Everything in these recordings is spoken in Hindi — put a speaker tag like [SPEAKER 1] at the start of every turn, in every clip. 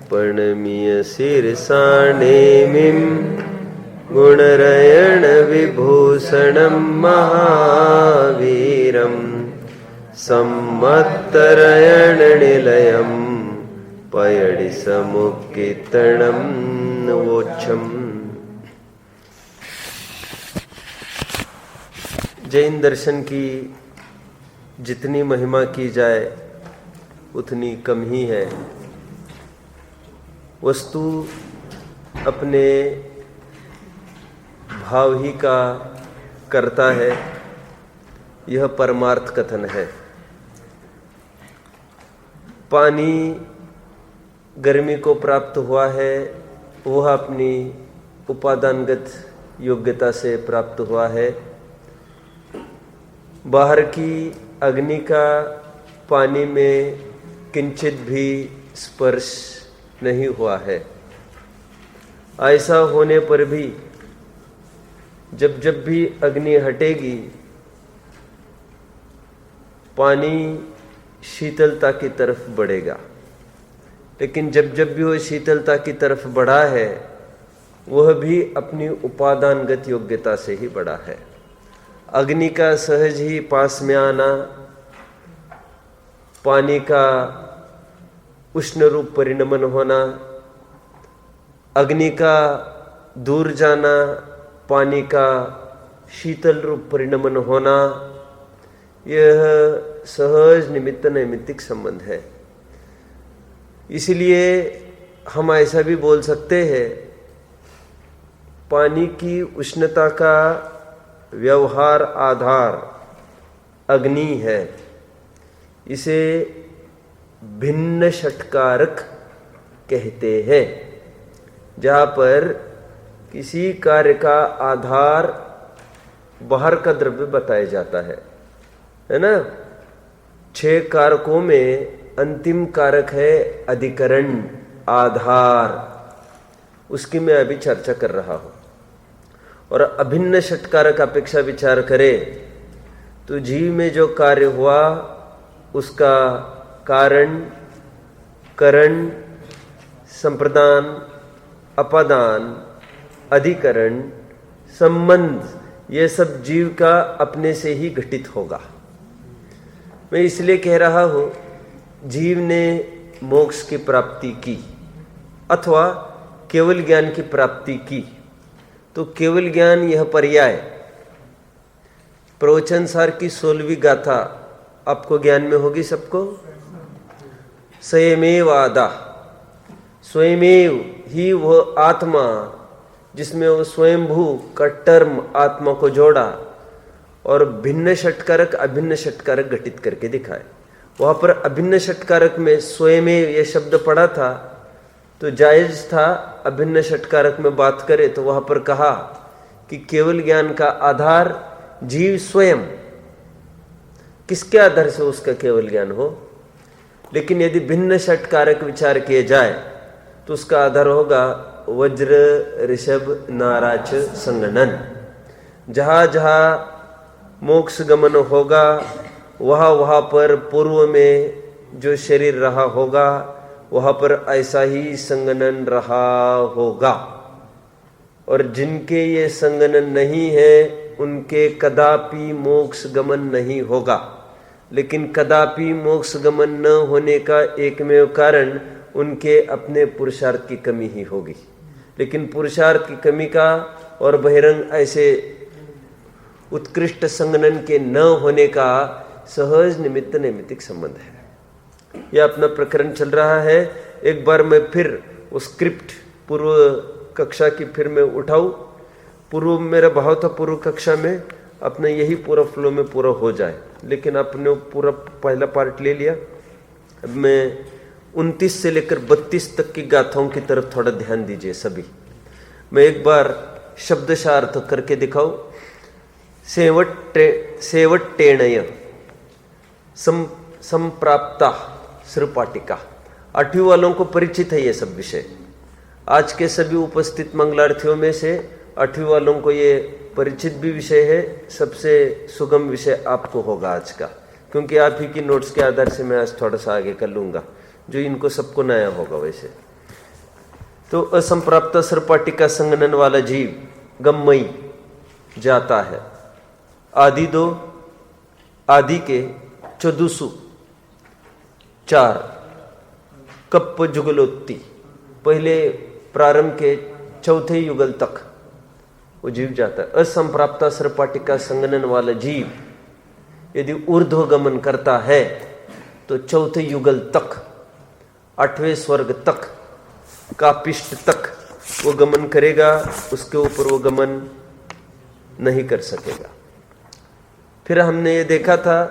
[SPEAKER 1] प्रणमीय शीर्षाणेमिं गुणरयण विभूषणं महावीरं सम्मत्तरयण निलयं पयडि समुक्कीर्तनं नवोच्छम्। जैन दर्शन की जितनी महिमा की जाए उतनी कम ही है। वस्तु अपने भाव ही का करता है, यह परमार्थ कथन है। पानी गर्मी को प्राप्त हुआ है, वह अपनी उपादानगत योग्यता से प्राप्त हुआ है। बाहर की अग्नि का पानी में किंचित भी स्पर्श नहीं हुआ है। ऐसा होने पर भी जब जब भी अग्नि हटेगी, पानी शीतलता की तरफ बढ़ेगा। लेकिन जब जब भी वह शीतलता की तरफ बढ़ा है, वह भी अपनी उपादानगत योग्यता से ही बढ़ा है। अग्नि का सहज ही पास में आना, पानी का उष्ण रूप परिणमन होना, अग्नि का दूर जाना, पानी का शीतल रूप परिणमन होना, यह सहज निमित्त नैमित्तिक संबंध है। इसलिए हम ऐसा भी बोल सकते हैं, पानी की उष्णता का व्यवहार आधार अग्नि है। इसे भिन्न षटकारक कहते हैं, जहाँ पर किसी कार्य का आधार बाहर का द्रव्य बताया जाता है ना। 6 कारकों में अंतिम कारक है अधिकरण, आधार। उसकी मैं अभी चर्चा कर रहा हूं। और अभिन्न षटकारक अपेक्षा विचार करें तो जीव में जो कार्य हुआ उसका कारण, करण, संप्रदान, अपादान, अधिकरण, संबंध, ये सब जीव का अपने से ही घटित होगा। मैं इसलिए कह रहा हूं, जीव ने मोक्ष की प्राप्ति की अथवा केवल ज्ञान की प्राप्ति की, तो केवल ज्ञान यह पर्याय। प्रवचन सार की 16वीं गाथा आपको ज्ञान में होगी सबको। स्वयमेव आदा, स्वयमेव ही वह आत्मा जिसमें वो स्वयंभू का टर्म आत्मा को जोड़ा और भिन्न षटकारक अभिन्न षटकारक घटित करके दिखाए। वहां पर अभिन्न षटकारक में स्वयमेव यह शब्द पड़ा था, तो जायज था अभिन्न षटकारक में बात करें तो वहां पर कहा कि केवल ज्ञान का आधार जीव स्वयं, किसके आधार से उसका केवल ज्ञान हो। लेकिन यदि भिन्न षटकारक विचार किए जाए तो उसका आधार होगा वज्र ऋषभ नाराच संगणन। जहां जहां मोक्ष गमन होगा, वहां वहां पर पूर्व में जो शरीर रहा होगा, वहां पर ऐसा ही संगनन रहा होगा। और जिनके ये संगनन नहीं है, उनके कदापि मोक्ष गमन नहीं होगा। लेकिन कदापि मोक्ष गमन न होने का एकमेव कारण उनके अपने पुरुषार्थ की कमी ही होगी। लेकिन पुरुषार्थ की कमी का और बहिरंग ऐसे उत्कृष्ट संगनन के न होने का सहज निमित्त नैमित्तिक संबंध है। यह अपना प्रकरण चल रहा है। एक बार मैं फिर वो स्क्रिप्ट पूर्व कक्षा की फिर मैं उठाऊं। पूर्व मेरा भाव था पूर्व कक्षा में अपना यही पूरा फ्लो में पूरा हो जाए, लेकिन आपने पूरा पहला पार्ट ले लिया। अब मैं 29 से लेकर 32 तक की गाथाओं की तरफ थोड़ा ध्यान दीजिए सभी। मैं एक बार शब्दशः अर्थ करके दिखाऊं। सेवट्टेणय संप्राप्ता श्रुपाटिका। 8वीं वालों को परिचित है ये सब विषय। आज के सभी उपस्थित मंगलार्थियों में से 8वीं वालों को ये परिचित भी विषय है। सबसे सुगम विषय आपको होगा आज का, क्योंकि आप ही की नोट्स के आधार से मैं आज थोड़ा सा आगे कर लूँगा, जो इनको सबको नया होगा। वैसे तो असंप्राप्त सरपाटी का संगनन वाला जीव गम्मई जाता है। आदि दो, आदि के चौदुसु 4 कप्प जुगलोत्ती, पहले प्रारंभ के चौथे युगल तक वो जीव जाता है। असंप्राप्त सरपाटी का संगनन वाला जीव यदि ऊर्ध्व गमन करता है तो चौथे युगल तक, 8वें स्वर्ग तक, कापिष्ट तक वो गमन करेगा, उसके ऊपर वो गमन नहीं कर सकेगा। फिर हमने ये देखा था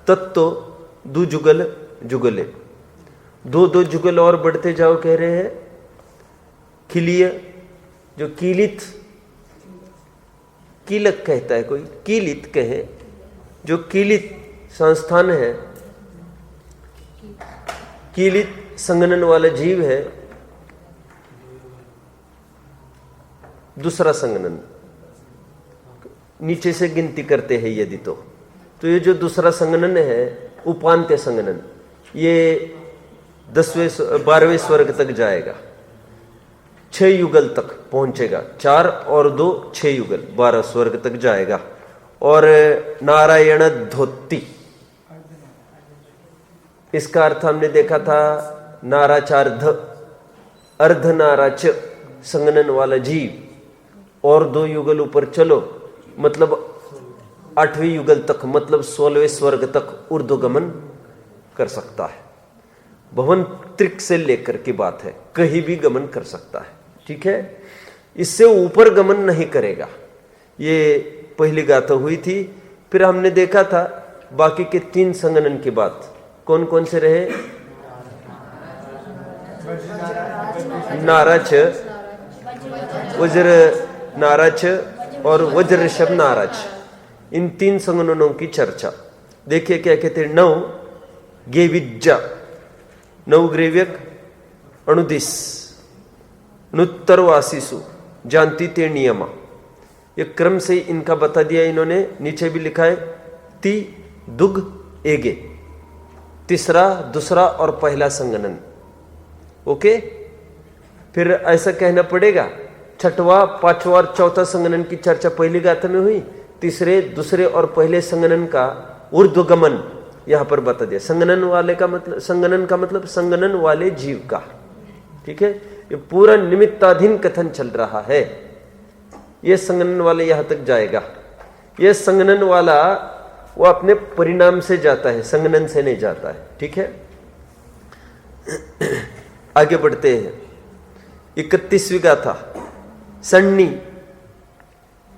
[SPEAKER 1] तत्तो दो जुगल जुगले, दो जुगल और बढ़ते जाओ कह रहे हैं। खिलिय जो कीलित, कीलक कहता है कोई, कीलित कहे, जो कीलित संस्थान है, कीलित संगनन वाला जीव है, दूसरा संगनन नीचे से गिनती करते हैं यदि तो ये जो दूसरा संगनन है उपांत्य संगनन, ये 12वें स्वर्ग तक जाएगा, 6 युगल तक पहुंचेगा, 4 और 2 6 युगल, 12 स्वर्ग तक जाएगा। और नारायण धोती, इसका अर्थ हमने देखा था नाराचार्ध, अर्धनाराच संगनन वाला जीव और 2 युगल ऊपर चलो, मतलब 8वें युगल तक, मतलब 16वें स्वर्ग तक ऊर्ध्वगमन कर सकता है। भवन त्रिक से लेकर की बात है, कहीं भी गमन कर सकता है, ठीक है। इससे ऊपर गमन नहीं करेगा। ये पहली गाथा हुई थी। फिर हमने देखा था बाकी के 3 संगनन की बात, कौन कौन से रहे? नाराच, वज्र नाराच और वज्र ऋषभ नाराच, इन 3 संगननों की चर्चा। देखिए क्या कहते हैं। 9 गेविज्जा, 9 ग्रेव्यक अणुदिस, नुत्तरवासीसु जानती ते नियमा, ये क्रम से इनका बता दिया इन्होंने, नीचे भी लिखा है। ती दुग एगे, तीसरा, दूसरा और पहला संगनन, ओके। फिर ऐसा कहना पड़ेगा, छठवां, पांचवा और चौथा संगनन की चर्चा पहली गाथा में हुई, तीसरे, दूसरे और पहले संगनन का ऊर्ध्वगमन यहां पर बता दिया। संगनन वाले का मतलब, संगनन का मतलब संगनन वाले जीव का, ठीक है। ये पूरा निमित्ताधीन कथन चल रहा है। ये संगनन वाले यहां तक जाएगा। ये संगनन वाला वो अपने परिणाम से जाता है, संगनन से नहीं जाता है, ठीक है। आगे बढ़ते हैं। 31वीं गाथा। सन्नी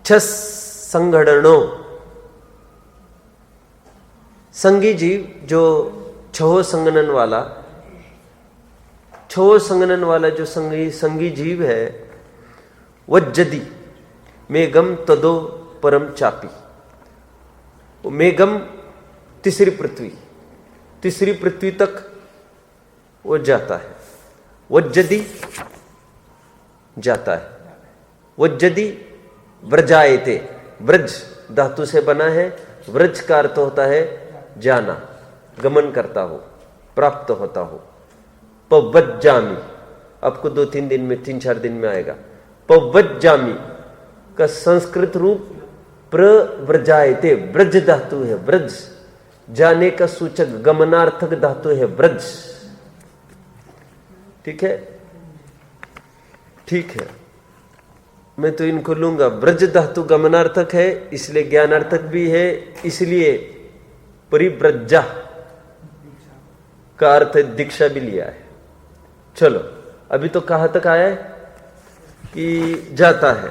[SPEAKER 1] छस संगणनो, संगी जीव जो छहो संगनन वाला जो संगी जीव है, वज्जदी मेघम तदो परम चापी, वो मेघम तीसरी पृथ्वी तक वो जाता है। वज्जदी जाता है, वज्जदी व्रजायते, व्रज धातु से बना है। व्रज का अर्थ होता है जाना, गमन करता हो, प्राप्त होता हो। पवज्जामी, आपको 2-3 दिन में, 3-4 दिन में आएगा। पवज्जामी का संस्कृत रूप प्रव्रजायते, ब्रज धातु है। ब्रज जाने का सूचक, गमनार्थक धातु है ब्रज, ठीक है। ठीक है, मैं तो इनको लूंगा। ब्रज धातु गमनार्थक है, इसलिए ज्ञानार्थक भी है, इसलिए परिव्रजा का अर्थ दीक्षा भी लिया है। चलो, अभी तो कहां तक आया है कि जाता है।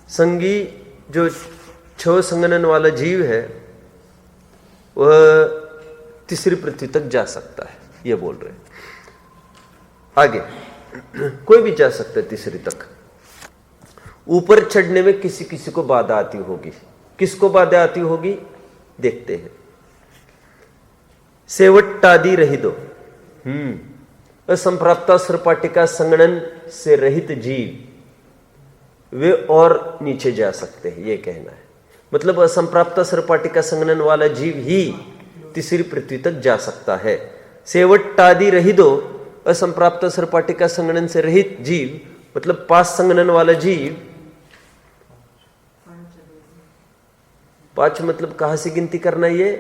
[SPEAKER 1] संगी जो 6 संगनन वाला जीव है, वह तीसरी पृथ्वी तक जा सकता है, ये बोल रहे हैं। आगे कोई भी जा सकता है तीसरी तक। ऊपर चढ़ने में किसी किसी को बाधा आती होगी। किसको बाधा आती होगी देखते हैं। सेवट्टादि रहितो, असंप्राप्ता सरपाटिका संगणन से रहित जीव वे और नीचे जा सकते हैं, ये कहना है। मतलब असंप्राप्ता सरपाटिका संगणन वाला जीव ही तीसरी पृथ्वी तक जा सकता है। सेवट्टादि रहितो असंप्राप्त सृपाटी का संगणन से रहित जीव, मतलब 5 संगणन वाला जीव। 5 मतलब कहां से गिनती करना, ये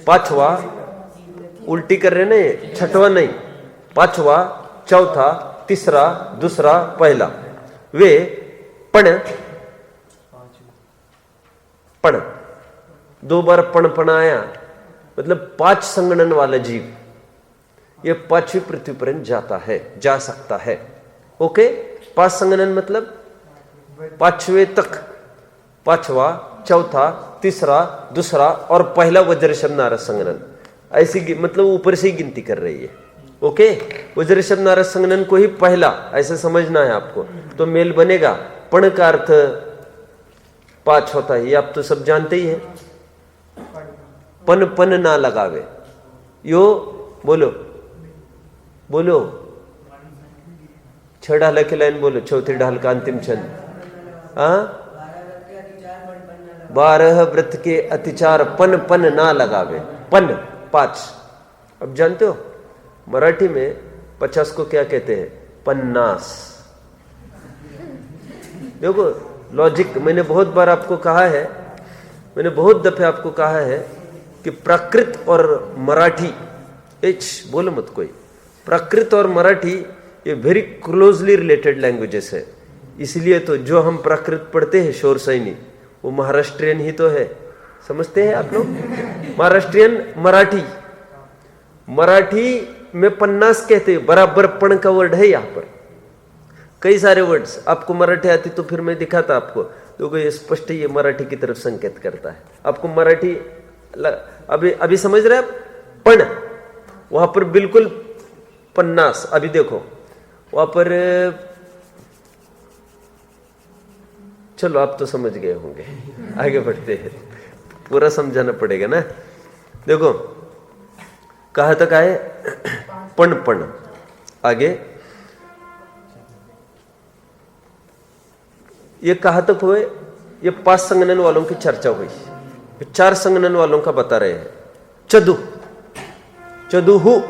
[SPEAKER 1] 5वां, उल्टी कर रहे ना, 6वां नहीं, 5वां, 4था, 3रा, 2रा, पहला, वे पण 2 बार पण आया, मतलब 5 संगणन वाला जीव ये 5वीं पृथ्वी पर जाता है, जा सकता है। ओके, 5 संगणन मतलब 5वें तक, 5वां, 4था, 3रा, 2रा और पहला वज्रशब नारद संगणन, ऐसी मतलब ऊपर से ही गिनती कर रही है। ओके, वज्रशब नारद संगणन को ही पहला ऐसे समझना है आपको, तो मेल बनेगा। पण का अर्थ 5 होता है, ये आप तो सब जानते ही है। पन ना लगावे, यो बोलो बोलो, 6 ढाल की लाइन बोलो, 4थी ढाल का अंतिम छंद। 12 व्रत के अतिचार पन ना लगावे, पन 5। अब जानते हो मराठी में 50 को क्या कहते हैं, 50। देखो लॉजिक, मैंने बहुत बार आपको कहा है, मैंने बहुत दफे आपको कहा है कि प्राकृत और मराठी, बोलो मत कोई, प्राकृत और मराठी ये वेरी क्लोजली रिलेटेड लैंग्वेजेस है। इसलिए तो जो हम प्राकृत पढ़ते हैं शोर सैनी, वो महाराष्ट्रियन ही तो है, समझते हैं आप लोग। महाराष्ट्रियन मराठी में 50 कहते हैं, बराबर पण का वर्ड है यहाँ पर। कई सारे वर्ड्स आपको मराठी आती तो फिर मैं दिखाता आपको, तो ये स्पष्ट ये मराठी की तरफ संकेत करता है। आपको मराठी अभी समझ रहे आप, पण वहां पर बिल्कुल 50। अभी देखो वहां पर, चलो आप तो समझ गए होंगे, आगे बढ़ते हैं, पूरा समझाना पड़ेगा ना। देखो कहा तक आए, पण आगे ये कहा तक हुए, ये 5 संगणन वालों की चर्चा हुई, 4 संगणन वालों का बता रहे हैं। चदुहु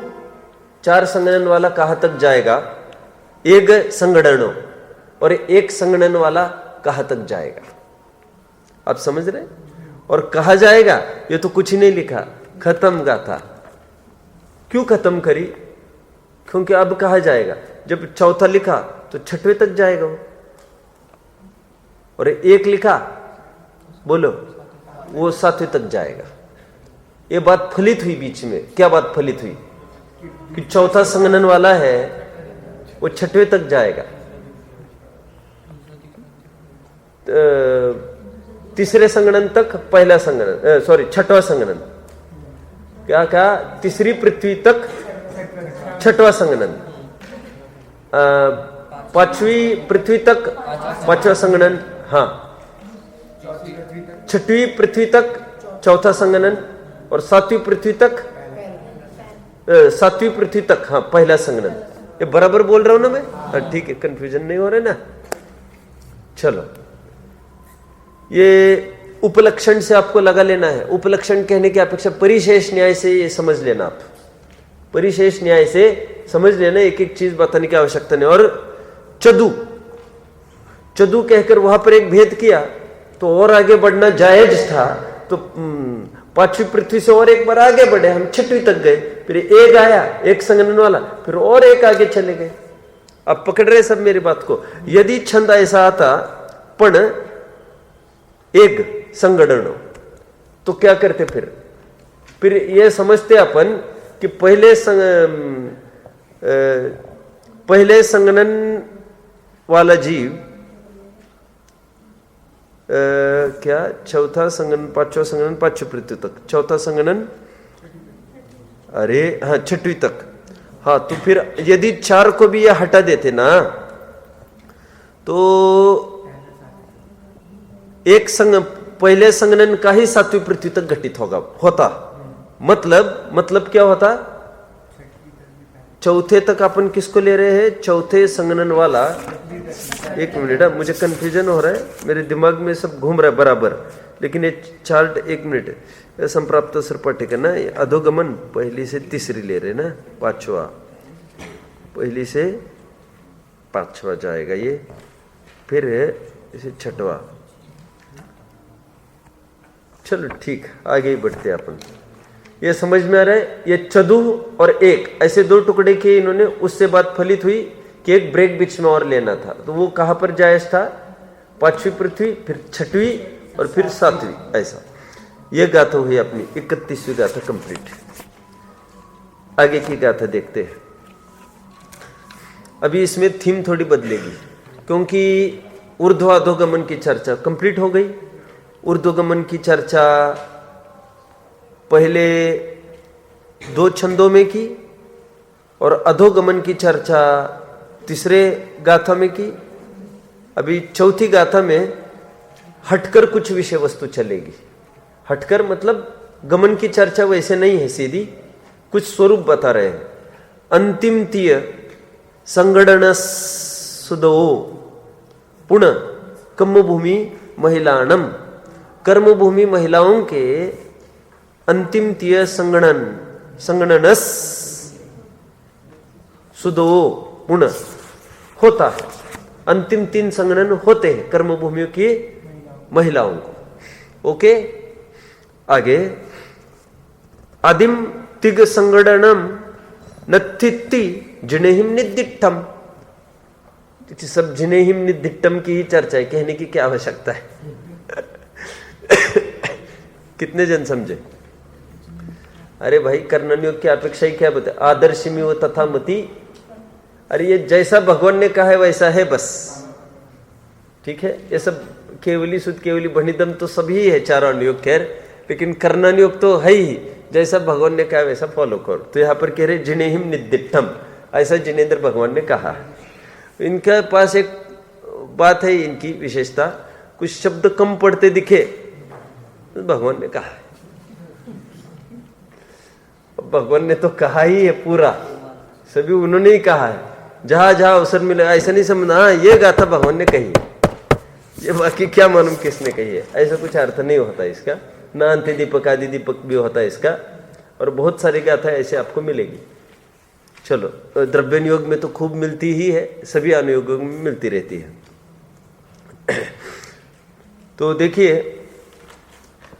[SPEAKER 1] 4 संगणन वाला कहां तक जाएगा, एक संगणनो, और 1 संगणन वाला कहां तक जाएगा, आप समझ रहे। और कहा जाएगा ये तो कुछ ही नहीं लिखा, खत्म गाथा। क्यों खत्म करी, क्योंकि अब कहा जाएगा, जब 4था लिखा तो 6वें तक जाएगा वो, और 1 लिखा बोलो वो 7वें तक जाएगा। ये बात फलित हुई बीच में। क्या बात फलित हुई कि 4था संगणन वाला है वो 6वें तक जाएगा, 3रे संगणन तक पहला संगणन, सॉरी 6वां संगणन, क्या 3री पृथ्वी तक 6वां संगणन, 5वीं पृथ्वी तक 5वां संगणन, हाँ 6वीं पृथ्वी तक 4था संगणन, और 7वीं पृथ्वी तक 7वीं पृथ्वी तक हाँ पहला संगणन। ये बराबर बोल रहा हूं ना मैं, हाँ ठीक है, कंफ्यूजन नहीं हो रहा है ना। चलो ये उपलक्षण से आपको लगा लेना है। उपलक्षण कहने की अपेक्षा परिशेष न्याय से ये समझ लेना, आप परिशेष न्याय से समझ लेना, एक एक चीज बताने की आवश्यकता नहीं। और चदु कहकर वहां पर एक भेद किया तो और आगे बढ़ना जायज था, तो 5वीं पृथ्वी से और एक बार आगे बढ़े, हम 6वीं तक गए, फिर 1 आया 1 संगणन वाला, फिर और 1 आगे चले गए। अब पकड़ रहे सब मेरी बात को। यदि छंद ऐसा आता पण 1 संगणन, तो क्या करते फिर ये समझते अपन कि पहले संगणन वाला जीव क्या 4था संगणन, 5वां संगणन 5वीं पृथ्वी तक, 4था संगणन अरे हाँ 6वीं तक, हाँ तो फिर यदि 4 को भी ये हटा देते ना तो पहले संगणन का ही 7वीं पृथ्वी तक घटित होता। मतलब क्या होता, 4थे तक अपन किसको ले रहे हैं, 4थे संगणन वाला। एक मिनट, मुझे कंफ्यूजन हो रहा है, मेरे दिमाग में सब घूम रहा है बराबर, लेकिन ये चार्ट, एक मिनट, संप्राप्त सृपाटी का ना, अधोगमन पहली से 3री ले रहे ना, 5वां पहली से 5वां जाएगा ये, फिर है इसे 6वां। चलो ठीक, आगे ही बढ़ते हैं अपन। ये समझ में आ रहा है। ये चदु और एक ऐसे 2 टुकड़े किए इन्होंने, उससे बात फलित हुई कि एक ब्रेक बीच में और लेना था। तो वो कहां पर जायज था? 5वीं पृथ्वी, फिर 6वीं और फिर 7वीं, ऐसा। ये गाथा हुई अपनी 31वीं गाथा कंप्लीट। आगे की गाथा देखते हैं। अभी इसमें थीम थोड़ी बदलेगी, क्योंकि ऊर्ध्वाधोगमन की चर्चा कंप्लीट हो गई। ऊर्ध्वगमन की चर्चा पहले 2 छंदों में की और अधोगमन की चर्चा 3रे गाथा में की। अभी 4थी गाथा में हटकर कुछ विषय वस्तु चलेगी। हटकर मतलब गमन की चर्चा वैसे नहीं है सीधी, कुछ स्वरूप बता रहे हैं। अंतिम तीय संगणन सुदो पुनः कर्मभूमि महिलाणम, कर्मभूमि महिलाओं के अंतिम तीय संगणनस सुदो पुनः होता है। अंतिम 3 संगणन होते हैं कर्मभूमियों की महिलाओं को। ओके, आगे आदिम तिग संगणनम नत्थिति जिनेहिम निदिट्ठम। सब जिनेहिम निदिट्ठम की ही चर्चा है, कहने की क्या आवश्यकता है। कितने जन समझे? अरे भाई, कर्णनियोग की अपेक्षा ही क्या बता, आदर्शमी वो तथा मति। अरे ये जैसा भगवान ने कहा है वैसा है बस, ठीक है। ये सब केवली शुद्ध केवली भणिदम तो सभी है, चारों अनुयोग खैर, लेकिन कर्णनियोग तो है ही, जैसा भगवान ने कहा वैसा फॉलो करो। तो यहाँ पर कह रहे जिनेहिम निदिट्ठम, ऐसा जिनेन्द्र भगवान ने कहा है। इनके पास एक बात है, इनकी विशेषता, कुछ शब्द कम पढ़ते दिखे तो भगवान ने कहा है। भगवान ने तो कहा ही है पूरा, सभी उन्होंने ही कहा है। जहां जहां अवसर मिले ऐसा नहीं समझना हाँ ये गाथा भगवान ने कही है, ये बाकी क्या मालूम किसने कही है, ऐसा कुछ अर्थ नहीं होता इसका। ना अंत्य दीपक आदि दीपक भी होता है इसका, और बहुत सारी गाथा ऐसे आपको मिलेगी। चलो, द्रव्य नियोग में तो खूब मिलती ही है, सभी अनुयोगों में मिलती रहती है। तो देखिए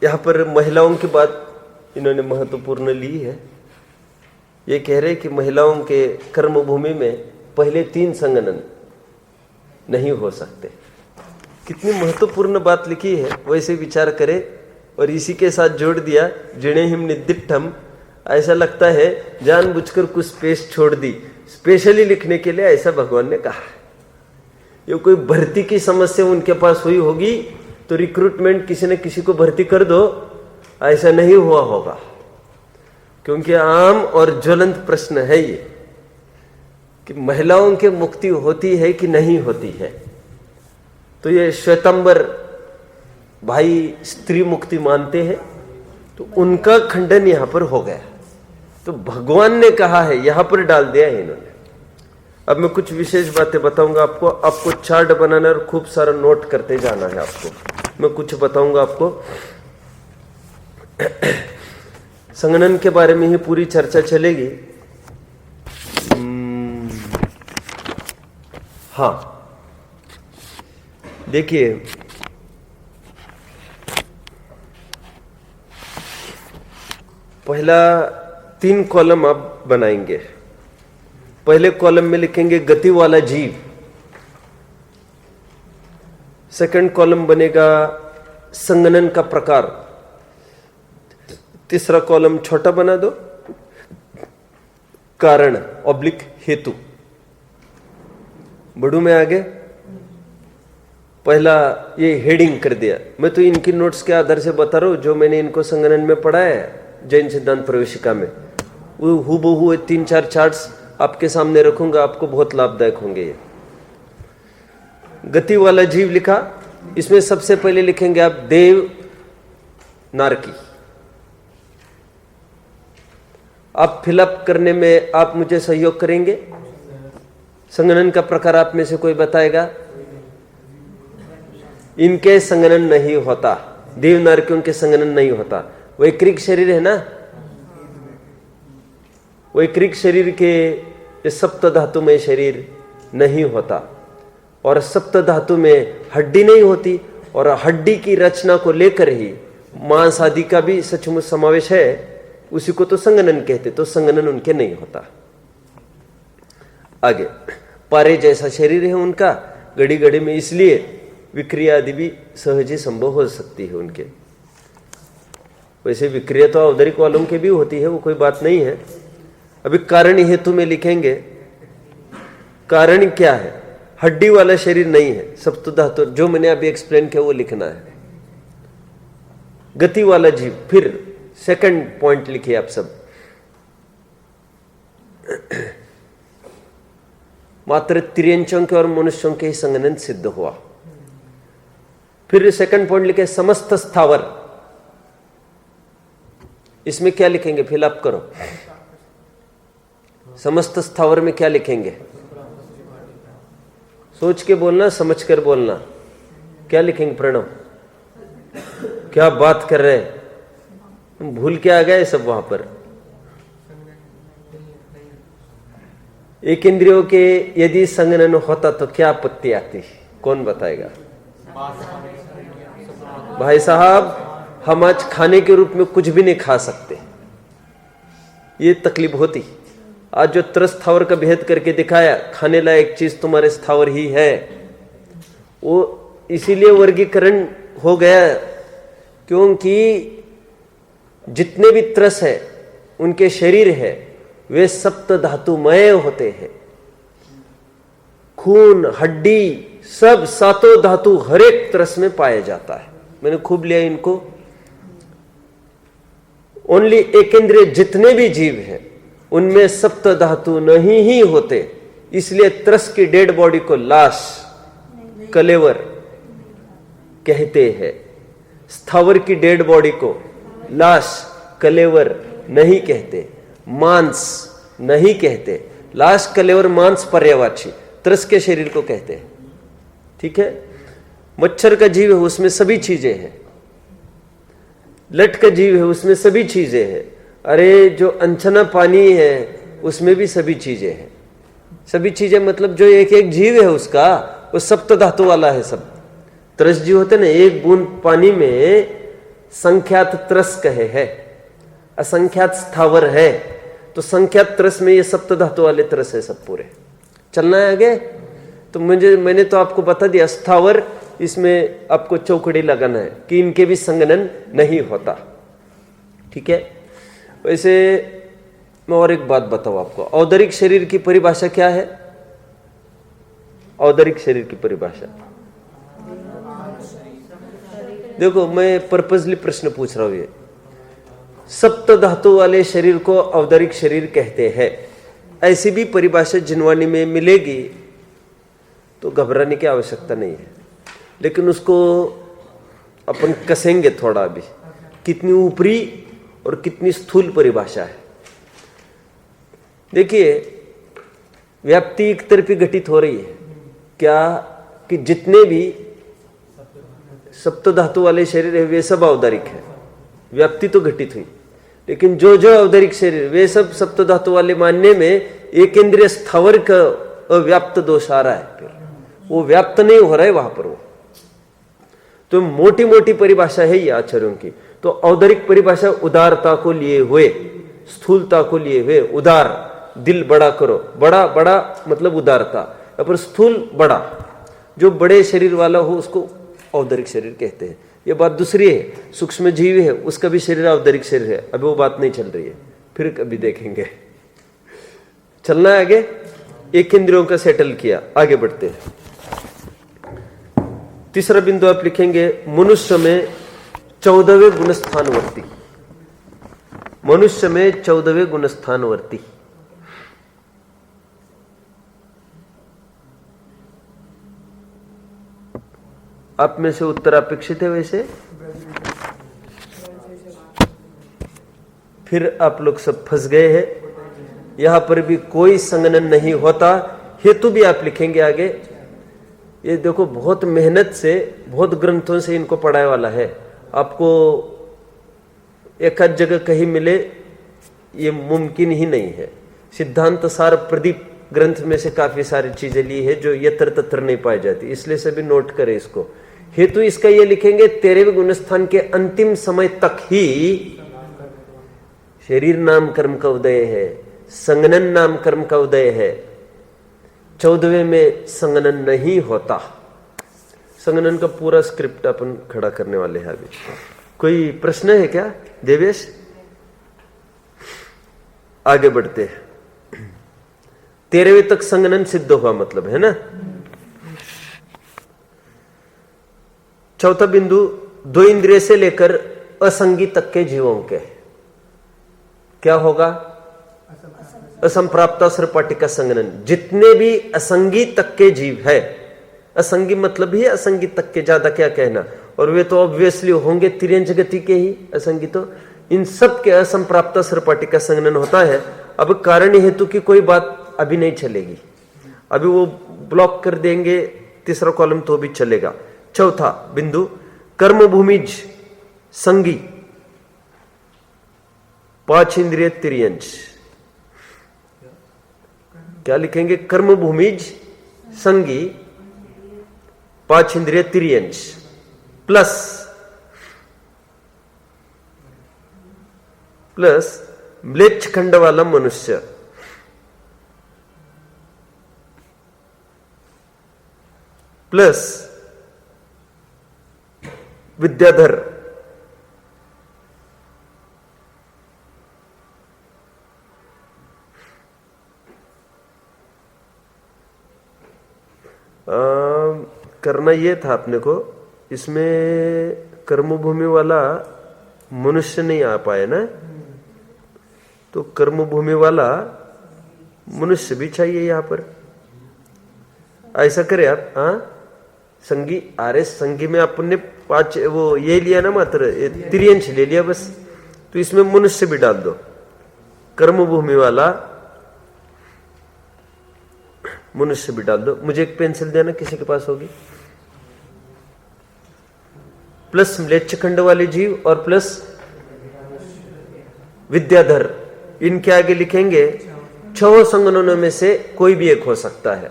[SPEAKER 1] यहाँ पर महिलाओं की बात इन्होंने महत्वपूर्ण ली है। ये कह रहे कि महिलाओं के कर्मभूमि में पहले 3 संगणन नहीं हो सकते। कितनी महत्वपूर्ण बात लिखी है, वैसे विचार करें। और इसी के साथ जोड़ दिया जिनेहिम निदिट्ठम। ऐसा लगता है जानबूझकर कुछ स्पेस छोड़ दी स्पेशली लिखने के लिए, ऐसा भगवान ने कहा है। ये कोई भर्ती की समस्या उनके पास हुई होगी तो रिक्रूटमेंट किसी न किसी को भर्ती कर दो, ऐसा नहीं हुआ होगा। क्योंकि आम और ज्वलंत प्रश्न है ये कि महिलाओं की मुक्ति होती है कि नहीं होती है। तो ये श्वेतांबर भाई स्त्री मुक्ति मानते हैं, तो उनका खंडन यहां पर हो गया। तो भगवान ने कहा है, यहां पर डाल दिया है इन्होंने। अब मैं कुछ विशेष बातें बताऊंगा आपको। आपको चार्ट बनाना और खूब सारा नोट करते जाना है आपको। मैं कुछ बताऊंगा आपको। संगणन के बारे में ही पूरी चर्चा चलेगी। हाँ, देखिए पहला 3 कॉलम आप बनाएंगे। पहले कॉलम में लिखेंगे गति वाला जीव, सेकंड कॉलम बनेगा संगणन का प्रकार, तीसरा कॉलम छोटा बना दो कारण ऑब्लिक हेतु। बढ़ू में आगे पहला ये हेडिंग कर दिया। मैं तो इनकी नोट्स के आधार से बता रहा हूं, जो मैंने इनको संगणन में पढ़ाया है जैन सिद्धांत प्रवेशिका में, वो हूबहू 3-4 चार्ट्स आपके सामने रखूंगा, आपको बहुत लाभदायक होंगे ये। गति वाला जीव लिखा, इसमें सबसे पहले लिखेंगे आप देव नारकी। आप फिलअप करने में आप मुझे सहयोग करेंगे। संगणन का प्रकार आप में से कोई बताएगा? इनके संगणन नहीं होता, देव नारकियों के संगणन नहीं होता। वैक्रिक शरीर है ना, वैक्रिक शरीर के ये सप्त धातु में शरीर नहीं होता, और सप्त धातु में हड्डी नहीं होती, और हड्डी की रचना को लेकर ही मांस आदि का भी सचमुच समावेश है, उसी को तो संगनन कहते, तो संगनन उनके नहीं होता। आगे पारे जैसा शरीर है उनका, घड़ी घड़ी में, इसलिए विक्रिया आदि भी सहज ही संभव हो सकती है उनके। वैसे विक्रिया तो औदरिक वालों के भी होती है, वो कोई बात नहीं है। अभी कारण हेतु में लिखेंगे, कारण क्या है? हड्डी वाला शरीर नहीं है, सप्त धातु जो मैंने अभी एक्सप्लेन किया वो लिखना है। गति वाला जीव, फिर सेकंड पॉइंट लिखिए आप सब, मात्र त्रियंचों के और मनुष्यों के ही संगनन सिद्ध हुआ। फिर सेकंड पॉइंट लिखे समस्त स्थावर, इसमें क्या लिखेंगे? फिलअप करो। समस्त स्थावर में क्या लिखेंगे? सोच के बोलना, समझ कर बोलना। क्या लिखेंगे प्रणव? क्या बात कर रहे हैं, भूल के आ गए सब वहां पर। एक इंद्रियों के यदि संगनन होता तो क्या आपत्ति आती? कौन बताएगा? भाई साहब, हम आज खाने के रूप में कुछ भी नहीं खा सकते, ये तकलीफ होती। आज जो त्रस्थावर का भेद करके दिखाया, खाने लायक चीज तुम्हारे स्थावर ही है, वो इसीलिए वर्गीकरण हो गया क्योंकि जितने भी त्रस है उनके शरीर है वे सप्त धातुमय होते हैं। खून, हड्डी, सब सातों धातु हर एक त्रस में पाया जाता है। मैंने खूब लिया इनको। ओनली एक इंद्रिय जितने भी जीव हैं उनमें सप्त धातु नहीं ही होते, इसलिए त्रस की डेड बॉडी को लाश, कलेवर कहते हैं। स्थावर की डेड बॉडी को लाश, कलेवर नहीं कहते, मांस नहीं कहते। लाश, कलेवर, मांस पर्यायवाची, त्रस के शरीर को कहते हैं। ठीक है? मच्छर का जीव है, उसमें सभी चीजें हैं। लट का जीव है, उसमें सभी चीजें हैं। अरे जो अनछना पानी है उसमें भी सभी चीजें हैं। सभी चीजें मतलब जो एक एक जीव है उसका, वो सप्त धातु वाला है सब। त्रस जीव होते ना, एक बूंद पानी में संख्यात त्रस कहे है, असंख्यात स्थावर है, तो संख्यात त्रस में ये सप्त धातु वाले त्रस है सब पूरे। चलना है आगे? तो मैंने तो आपको बता दिया, स्थावर इसमें आपको चौकड़ी लगाना है कि इनके भी संगनन नहीं होता। ठीक है? वैसे मैं और एक बात बताऊं आपको, औदरिक शरीर की परिभाषा क्या है? औदरिक शरीर की परिभाषा देखो, मैं पर्पसली प्रश्न पूछ रहा हूं। ये सप्त धातु वाले शरीर को औदरिक शरीर कहते हैं। ऐसी भी परिभाषा जिनवानी में मिलेगी तो घबराने की आवश्यकता नहीं है, लेकिन उसको अपन कसेंगे थोड़ा अभी, कितनी ऊपरी और कितनी स्थूल परिभाषा है। देखिए, व्याप्ति एक तरफी घटित हो रही है क्या? कि जितने भी सप्त धातु वाले शरीर है वे सब औदरिक है। व्याप्ति तो घटित हुई, लेकिन जो जो औदरिक शरीर वे सब सप्त धातु वाले मानने में एक इंद्रिय स्थावर का अव्याप्त दोष आ रहा है, फिर वो व्याप्त नहीं हो रहा है वहां पर। वो तो मोटी मोटी परिभाषा है ये आचार्यों की। तो औदरिक परिभाषा उदारता को लिए हुए, स्थूलता को लिए हुए, उदार, दिल बड़ा करो, बड़ा बड़ा मतलब उदारता, पर स्थूल बड़ा, जो बड़े शरीर वाला हो उसको औदरिक शरीर कहते हैं। ये बात दूसरी है। सूक्ष्म जीव है उसका भी शरीर औदरिक शरीर है, अभी वो बात नहीं चल रही है, फिर कभी देखेंगे। चलना है आगे। एक इंद्रियों का सेटल किया, आगे बढ़ते हैं। तीसरा बिंदु आप लिखेंगे, मनुष्य में 14वें गुणस्थानवर्ती। मनुष्य में 14वें गुणस्थानवर्ती। आप में से उत्तर अपेक्षित है वैसे? फिर आप लोग सब फंस गए हैं। यहां पर भी कोई संगनन नहीं होता। हेतु भी आप लिखेंगे आगे। ये देखो, बहुत मेहनत से, बहुत ग्रंथों से इनको पढ़ाए वाला है। आपको एक आध जगह कहीं मिले ये मुमकिन ही नहीं है। सिद्धांत सार प्रदीप ग्रंथ में से काफी सारी चीजें ली है जो यत्र तत्र नहीं पाई जाती, इसलिए सभी नोट करें इसको। हेतु इसका ये लिखेंगे, 13वें गुणस्थान के अंतिम समय तक ही शरीर नाम कर्म का उदय है, संगनन नाम कर्म का उदय है। 14वें में संगनन नहीं होता। संगनन का पूरा स्क्रिप्ट अपन खड़ा करने वाले हैं अभी। कोई प्रश्न है क्या देवेश? आगे बढ़ते हैं। 13वें तक संगनन सिद्ध हुआ मतलब है ना। चौथा बिंदु, 2 इंद्रिय से लेकर असंगी तक के जीवों के क्या होगा? असंप्राप्ता सर्वपाटिका संगनन। जितने भी असंगी तक के जीव है, असंगी मतलब ही असंगी तक के, ज्यादा क्या कहना, और वे तो ऑब्वियसली होंगे तिर्यंच गति के ही असंगी, तो इन सब के असंप्राप्ता सर्वपाटिका संगनन होता है। अब कारण हेतु की कोई बात अभी नहीं चलेगी, अभी वो ब्लॉक कर देंगे तीसरा कॉलम तो भी चलेगा। चौथा बिंदु, कर्म भूमिज संगी 5 इंद्रिय तिर्यंच। क्या लिखेंगे? कर्म भूमिज संगी 5 इंद्रिय तिर्यंच प्लस म्लेच्छ खंड वाला मनुष्य प्लस विद्याधर करना ये था अपने को। इसमें कर्मभूमि वाला मनुष्य नहीं आ पाए ना, तो कर्मभूमि वाला मनुष्य भी चाहिए यहां पर। ऐसा करें आप, हाँ संगी, अरे संगी में अपन ने 5 वो ये लिया ना, मात्र तिर्यंच ले लिया बस, तो इसमें मनुष्य भी डाल दो। कर्मभूमि वाला मनुष्य भी डाल दो। मुझे एक पेंसिल देना, किसी के पास होगी? प्लस म्लेच्छ खंड वाले जीव और प्लस विद्याधर, इनके आगे लिखेंगे 6 संगननों में से कोई भी एक हो सकता है।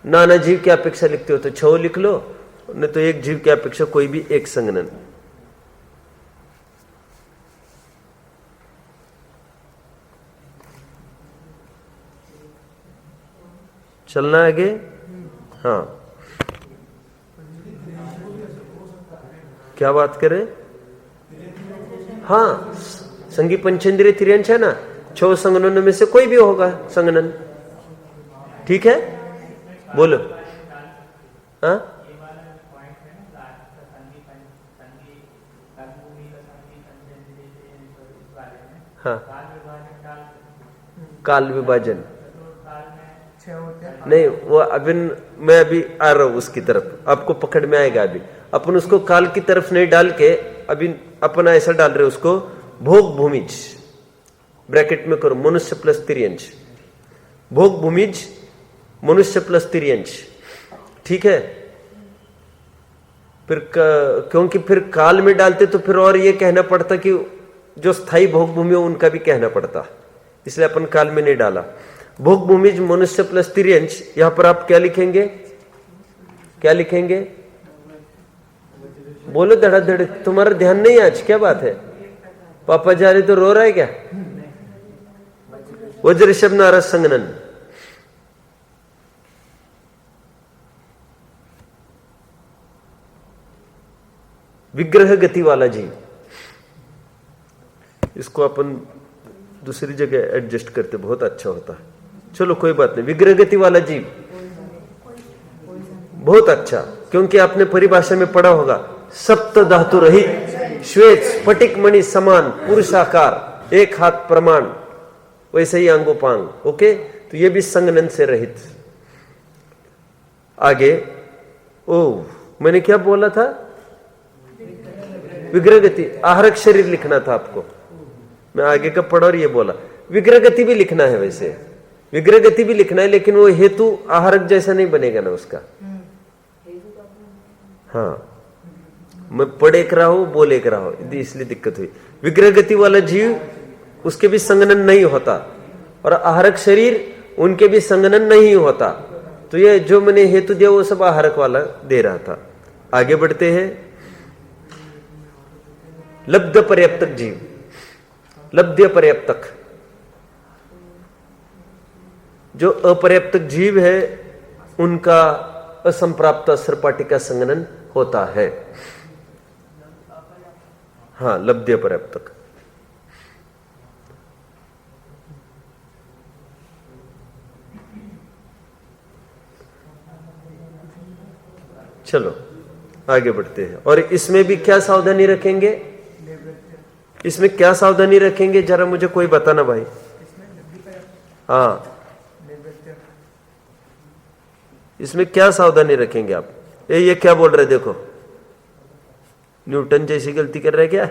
[SPEAKER 1] नाना जीव की अपेक्षा लिखते हो तो 6 लिख लो, नहीं तो एक जीव की अपेक्षा कोई भी एक संगनन। चलना आगे। हाँ, क्या बात करें? हाँ, संगी पंचेंद्रिय तिर्यंच है ना, 6 संगननों में से कोई भी होगा संगनन। ठीक है, बोलो। हाँ, हाँ, काल विभाजन नहीं, वो अभी मैं अभी आ रहा हूं उसकी तरफ, आपको पकड़ में आएगा। अभी अपन उसको काल की तरफ नहीं डाल के, अभी अपन ऐसा डाल रहे उसको भोग भूमिज, ब्रैकेट में करो, मनुष्य प्लस तिर्यंच, भोग भूमिज मनुष्य प्लस तिर्यंच। ठीक है, फिर क्योंकि फिर काल में डालते तो फिर और ये कहना पड़ता कि जो स्थायी भोग भूमि हो उनका भी कहना पड़ता, इसलिए अपन काल में नहीं डाला। भोग भूमिज मनुष्य प्लस तिर्यंच, यहां पर आप क्या लिखेंगे? क्या लिखेंगे? बोलो धड़ाधड़, तुम्हारा ध्यान नहीं आज, क्या बात है? पापा जा रहे तो रो रहा है क्या? वज्र शब्द नारस संगनन। विग्रह गति वाला जीव, इसको अपन दूसरी जगह एडजस्ट करते, बहुत अच्छा होता है। चलो कोई बात नहीं, विग्रह गति वाला जीव बहुत अच्छा, क्योंकि आपने परिभाषा में पढ़ा होगा, सप्त धातु रहित श्वेत स्फटिक मणि समान पुरुषाकार, एक हाथ प्रमाण, वैसे ही अंगोपांग। ओके, तो ये भी संगनन से रहित। आगे, ओ मैंने क्या बोला था? विग्रह गति, आहरक शरीर लिखना था आपको, मैं आगे का पढ़ा और ये बोला। विग्रह गति भी लिखना है, वैसे विग्रह गति भी लिखना है, लेकिन वो हेतु आहरक जैसा नहीं बनेगा ना उसका। हाँ, मैं पढ़ एक रहा हूं, बोल एक रहा हूं, इसलिए दिक्कत हुई। विग्रह गति वाला जीव, उसके भी संगनन नहीं होता, और आहरक शरीर उनके भी संगनन नहीं होता। तो ये जो मैंने हेतु दिया वो सब आहारक वाला दे रहा था। आगे बढ़ते हैं। लब्ध पर्याप्तक जीव, लब्ध्य पर्याप्तक, जो अपर्याप्तक जीव है उनका असंप्राप्त असरपाटी का संगनन होता है। हाँ, लब्ध्य पर्याप्तक। चलो आगे बढ़ते हैं। और इसमें भी क्या सावधानी रखेंगे, इसमें क्या सावधानी रखेंगे जरा मुझे कोई बताना भाई। हाँ, इसमें क्या सावधानी रखेंगे आप। ये क्या बोल रहे, देखो न्यूटन जैसी गलती कर रहे क्या,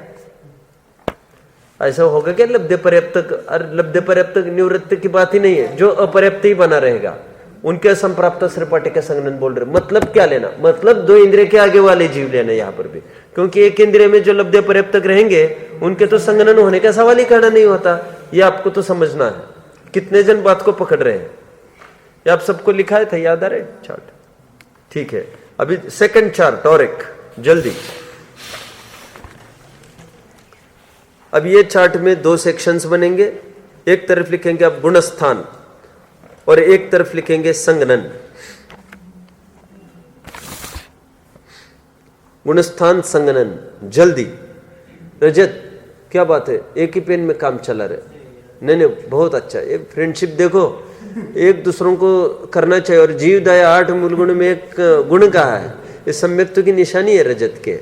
[SPEAKER 1] ऐसा होगा क्या। लब्ध्य पर्याप्तक, लब्ध्य पर्याप्तक निवृत्त की बात ही नहीं है, जो अपर्याप्त ही बना रहेगा उनके असंप्राप्त सृपाटी का संगनन बोल रहे। मतलब क्या लेना, मतलब दो इंद्रिय के आगे वाले जीव लेना यहां पर भी, क्योंकि एक इंद्रिय में जो लब्ध्य पर्याप्तक रहेंगे उनके तो संगनन होने का सवाल ही खड़ा नहीं होता। ये आपको तो समझना है। कितने जन बात को पकड़ रहे हैं, ये आप सबको लिखा था, याद आ रहे चार्ट। ठीक है, अभी सेकंड चार्ट और एक जल्दी। अब ये चार्ट में दो सेक्शंस बनेंगे। एक तरफ लिखेंगे आप गुणस्थान और एक तरफ लिखेंगे संगनन। गुणस्थान संगनन जल्दी। रजत क्या बात है, एक ही पेन में काम चला रहे। नहीं, बहुत अच्छा। एक फ्रेंडशिप देखो, एक दूसरों को करना चाहिए। और जीव दया 8 मूल गुण में एक गुण कहा है, ये सम्यक्त्व की निशानी है रजत के।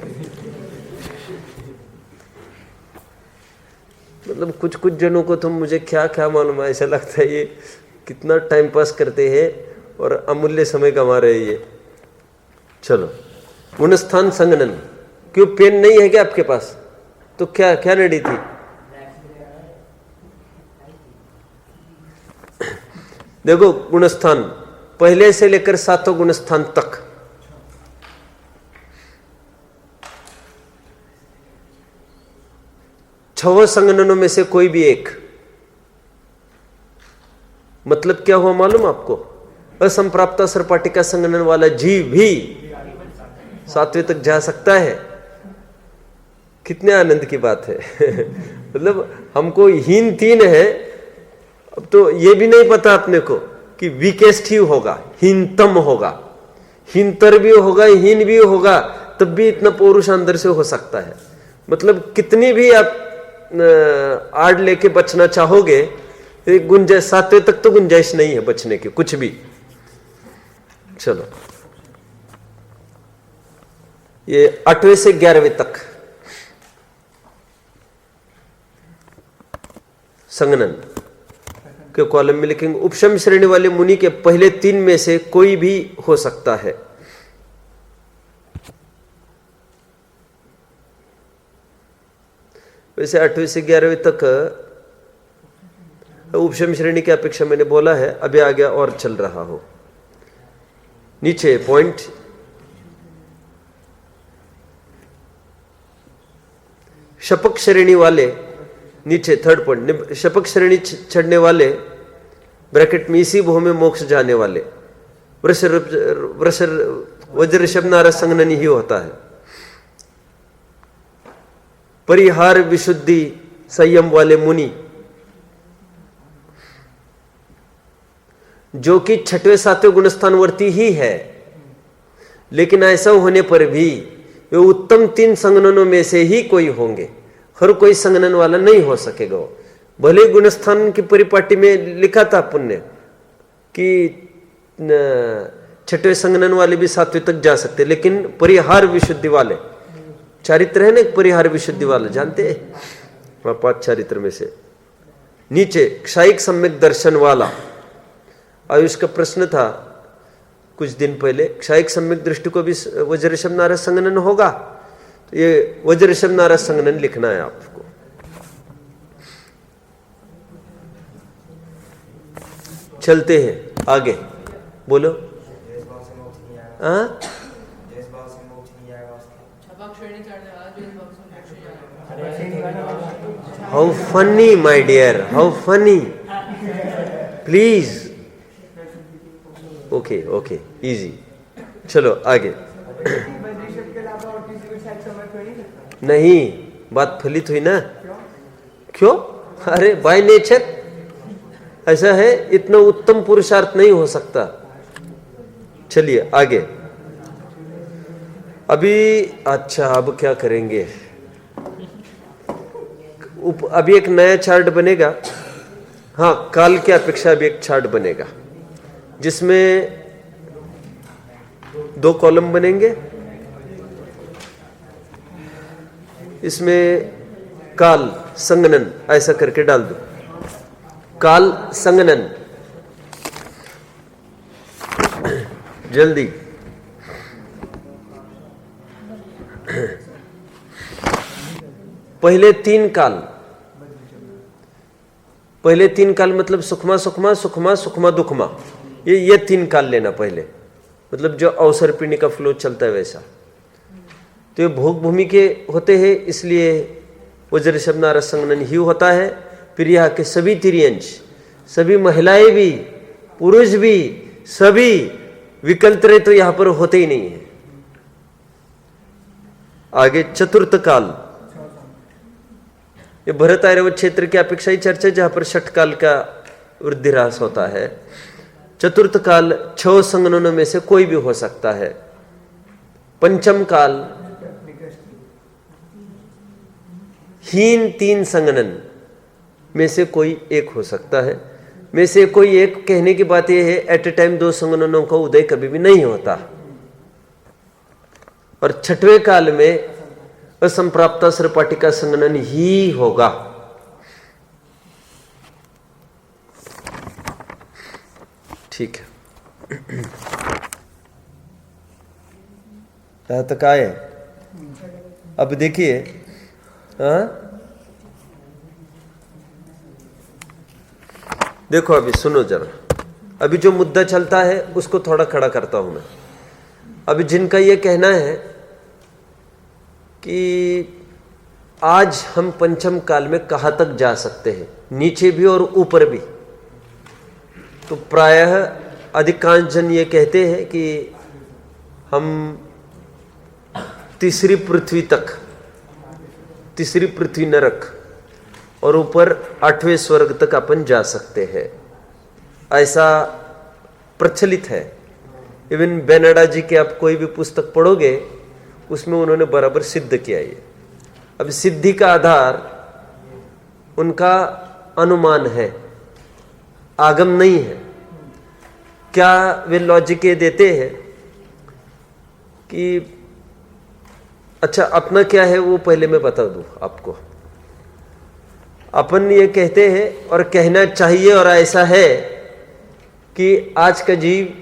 [SPEAKER 1] मतलब कुछ कुछ जनों को तो मुझे क्या क्या मालूम है, ऐसा लगता है ये कितना टाइम पास करते हैं और अमूल्य समय कमा रहे हैं ये। चलो, गुणस्थान संगनन। क्यों, पेन नहीं है क्या आपके पास? तो क्या क्या नड़ी थी? देखो, गुणस्थान पहले से लेकर 7 गुणस्थान तक, छह संगननों में से कोई भी एक। मतलब क्या हुआ मालूम आपको? असंप्राप्त असरपाटी का संगनन वाला जीव भी 7वें तक जा सकता है। कितने आनंद की बात है। मतलब हमको हीन 3 है, अब तो ये भी नहीं पता अपने को कि वीकेस्ट ही होगा, हीनतम होगा, हीनतर भी होगा, हीन भी होगा, तब भी इतना पौरुष अंदर से हो सकता है। मतलब कितनी भी आप आड़ लेके बचना चाहोगे, गुंजाइश 7वें तक तो गुंजाइश नहीं है बचने की कुछ भी। चलो, ये 8वें से 11वें तक संगनन के कॉलम में लिखेंगे। उपशम श्रेणी वाले मुनि के पहले 3 में से कोई भी हो सकता है। वैसे 8वें से 11वें तक उपशम श्रेणी की अपेक्षा मैंने बोला है, अभी आगे और चल रहा हो। नीचे पॉइंट, शपक श्रेणी वाले, नीचे 3rd पॉइंट, शपक श्रेणी चढ़ने वाले ब्रैकेट में इसी भो में मोक्ष जाने वाले वज्र शब्द संगनन ही होता है। परिहार विशुद्धि संयम वाले मुनि, जो कि 6वें 7वें गुणस्थानवर्ती ही है, लेकिन ऐसा होने पर भी वे उत्तम 3 संगननों में से ही कोई होंगे। हर कोई संगनन वाला नहीं हो सकेगा। भले गुणस्थान की परिपाटी में लिखा था पुण्य कि 6वें संगनन वाले भी 7वें तक जा सकते, लेकिन परिहार विशुद्धि वाले, चारित्र है ना एक परिहार विशुद्धि वाला, जानते हैं 5 चारित्र में से। नीचे क्षायिक सम्यक दर्शन वाला, आयुष का प्रश्न था कुछ दिन पहले, क्षायिक सम्यक दृष्टि को भी वज्रशम नारद संगनन होगा? तो ये वज्रशम नारद संगनन लिखना है आपको। चलते हैं आगे, बोलो। How funny my dear, how funny. Please okay okay, easy. चलो आगे। नहीं, बात फलित हुई ना? क्यों? अरे बाय नेचर ऐसा है, इतना उत्तम पुरुषार्थ नहीं हो सकता। चलिए आगे। अभी अच्छा, अब क्या करेंगे? अभी एक नया चार्ट बनेगा। हाँ, काल की अपेक्षा अभी एक चार्ट बनेगा जिसमें 2 कॉलम बनेंगे। इसमें काल संगनन ऐसा करके डाल दो, काल संगनन। जल्दी। पहले 3 काल, पहले 3 काल मतलब सुखमा सुखमा सुखमा सुखमा दुखमा, ये 3 काल लेना पहले, मतलब जो अवसर पीढ़ी का फ्लो चलता है वैसा। तो ये भोग भूमि के होते हैं, इसलिए वज्र शब्द रस संगनन ही होता है। फिर यहाँ के सभी तिर्यंश, सभी महिलाएं भी पुरुष भी सभी विकल्प तो यहां पर होते ही नहीं है। आगे चतुर्थ काल, ये भरत ऐरावत क्षेत्र की अपेक्षा ही चर्चा जहां पर षठ काल का वृद्धि ह्रास होता है। चतुर्थ काल 6 संगननों में से कोई भी हो सकता है। पंचम काल हीन 3 संगनन में से कोई एक हो सकता है। में से कोई एक कहने की बात यह है, एट ए टाइम 2 संगननों का उदय कभी भी नहीं होता। और छठवें काल में असंप्राप्ता सर्पाटिका संगनन ही होगा। ठीक है, यहां तक आए। अब देखिए, देखो अभी सुनो जरा, अभी जो मुद्दा चलता है उसको थोड़ा खड़ा करता हूं मैं। अभी जिनका ये कहना है कि आज हम पंचम काल में कहां तक जा सकते हैं, नीचे भी और ऊपर भी, तो प्रायः अधिकांश जन ये कहते हैं कि हम तीसरी पृथ्वी तक, तीसरी पृथ्वी नरक और ऊपर 8वें स्वर्ग तक अपन जा सकते हैं, ऐसा प्रचलित है। इवन बेनाडा जी के आप कोई भी पुस्तक पढ़ोगे उसमें उन्होंने बराबर सिद्ध किया ये। अब सिद्धि का आधार उनका अनुमान है, आगम नहीं है। क्या वे लॉजिक ये देते हैं कि अच्छा अपना क्या है वो पहले मैं बता दूं आपको। अपन ये कहते हैं और कहना चाहिए और ऐसा है कि आज का जीव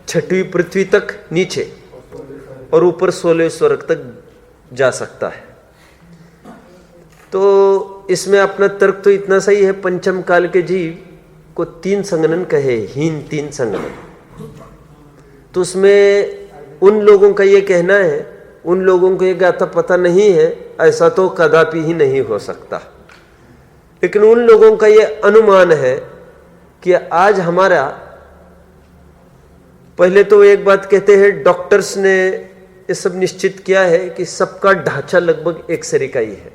[SPEAKER 1] 6वीं पृथ्वी तक नीचे और ऊपर 16वें स्वर्ग तक जा सकता है। तो इसमें अपना तर्क तो इतना सही है, पंचम काल के जीव को 3 संगनन कहे, हीन 3 संगनन। तो उसमें उन लोगों का ये कहना है, उन लोगों को ये गाथा पता नहीं है, ऐसा तो कदापि ही नहीं हो सकता। लेकिन उन लोगों का ये अनुमान है कि आज हमारा, पहले तो एक बात कहते हैं, डॉक्टर्स ने ये सब निश्चित किया है कि सबका ढांचा लगभग एक सरी का ही है,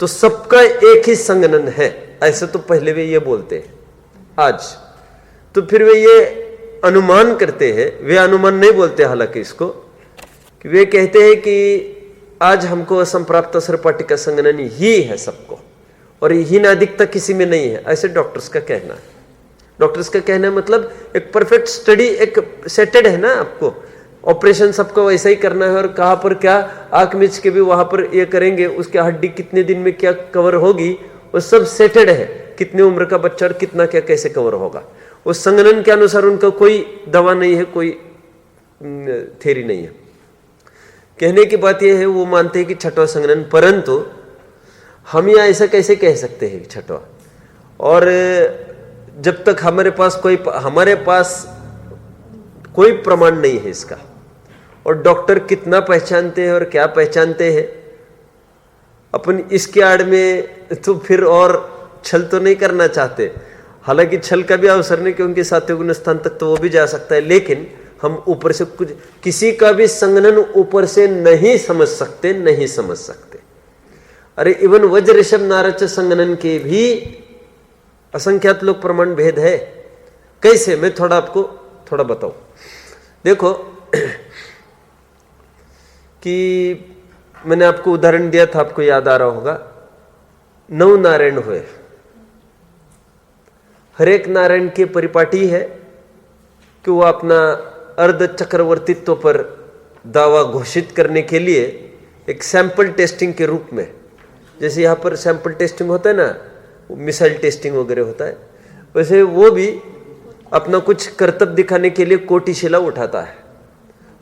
[SPEAKER 1] तो सबका एक ही संगनन है, ऐसे तो पहले वे ये बोलते हैं। आज तो फिर वे ये अनुमान करते हैं, वे अनुमान नहीं बोलते हालांकि इसको, कि वे कहते हैं कि आज हमको असंप्राप्त सर्पाटिका संगनन ही है सबको, और हीन अधिकता किसी में नहीं है, ऐसे डॉक्टर्स का कहना है। डॉक्टर्स का कहना है मतलब एक परफेक्ट स्टडी, एक सेटेड है ना, आपको ऑपरेशन सबको वैसा ही करना है, और कहां पर क्या आंख मिच के भी वहां पर ये करेंगे, उसके हड्डी कितने दिन में क्या कवर होगी, वो सब सेटेड है। कितने उम्र का बच्चा और कितना क्या कैसे कवर होगा, उस संगनन के अनुसार उनका कोई दवा नहीं है, कोई थ्योरी नहीं है। कहने की बात यह है, वो मानते हैं कि छठवां संगनन, परंतु हम यह ऐसा कैसे कह सकते हैं छठवां, और जब तक हमारे पास कोई प्रमाण नहीं है इसका, और डॉक्टर कितना पहचानते हैं और क्या पहचानते हैं, अपन इसके आड़ में तो फिर और छल तो नहीं करना चाहते। हालांकि छल का भी अवसर नहीं, क्योंकि सात्विक गुण स्थान तक तो वो भी जा सकता है, लेकिन हम ऊपर से कुछ, किसी का भी संघनन ऊपर से नहीं समझ सकते, नहीं समझ सकते। अरे इवन वज्र ऋषभ नारद संघनन के भी असंख्यात लोक प्रमाण भेद है। कैसे, मैं आपको थोड़ा बताऊं। देखो कि मैंने आपको उदाहरण दिया था, आपको याद आ रहा होगा, 9 नारायण हुए, हर एक नारायण के परिपाटी है कि वो अपना अर्ध चक्रवर्तित्व पर दावा घोषित करने के लिए एक सैंपल टेस्टिंग के रूप में, जैसे यहाँ पर सैंपल टेस्टिंग होता है ना, मिसाइल टेस्टिंग वगैरह होता है, वैसे वो भी अपना कुछ कर्तव्य दिखाने के लिए कोटिशिला उठाता है।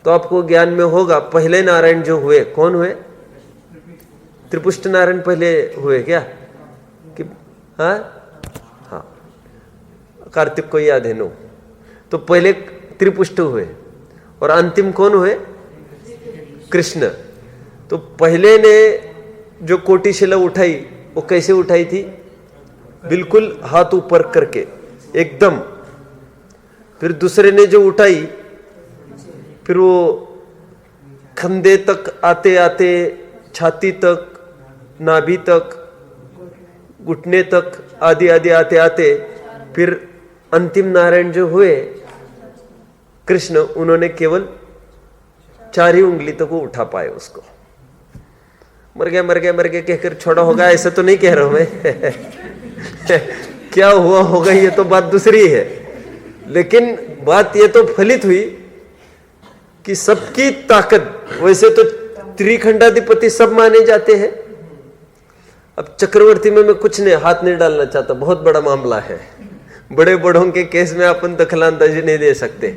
[SPEAKER 1] तो आपको ज्ञान में होगा, पहले नारायण जो हुए, कौन हुए? त्रिपुष्ट नारायण पहले हुए क्या? कि हाँ, कार्तिक को याद है नो। तो पहले त्रिपुष्ट हुए और अंतिम कौन हुए? कृष्ण। तो पहले ने जो कोटिशिला उठाई वो कैसे उठाई थी? बिल्कुल हाथ ऊपर करके एकदम। फिर दूसरे ने जो उठाई, फिर वो कंधे तक आते आते छाती तक, नाभि तक, घुटने तक, आदि आदि आते आते फिर अंतिम नारायण जो हुए कृष्ण, उन्होंने केवल 4 ही उंगली तक वो उठा पाए उसको। मर गया मर गया मर गया कहकर छोड़ा होगा, ऐसा तो नहीं कह रहा हूं मैं क्या हुआ होगा ये तो बात दूसरी है, लेकिन बात ये तो फलित हुई कि सबकी ताकत, वैसे तो त्रिखंडाधिपति सब माने जाते हैं। अब चक्रवर्ती में मैं कुछ नहीं, हाथ नहीं डालना चाहता, बहुत बड़ा मामला है, बड़े बड़ों के केस में अपन दखलांदाजी नहीं दे सकते,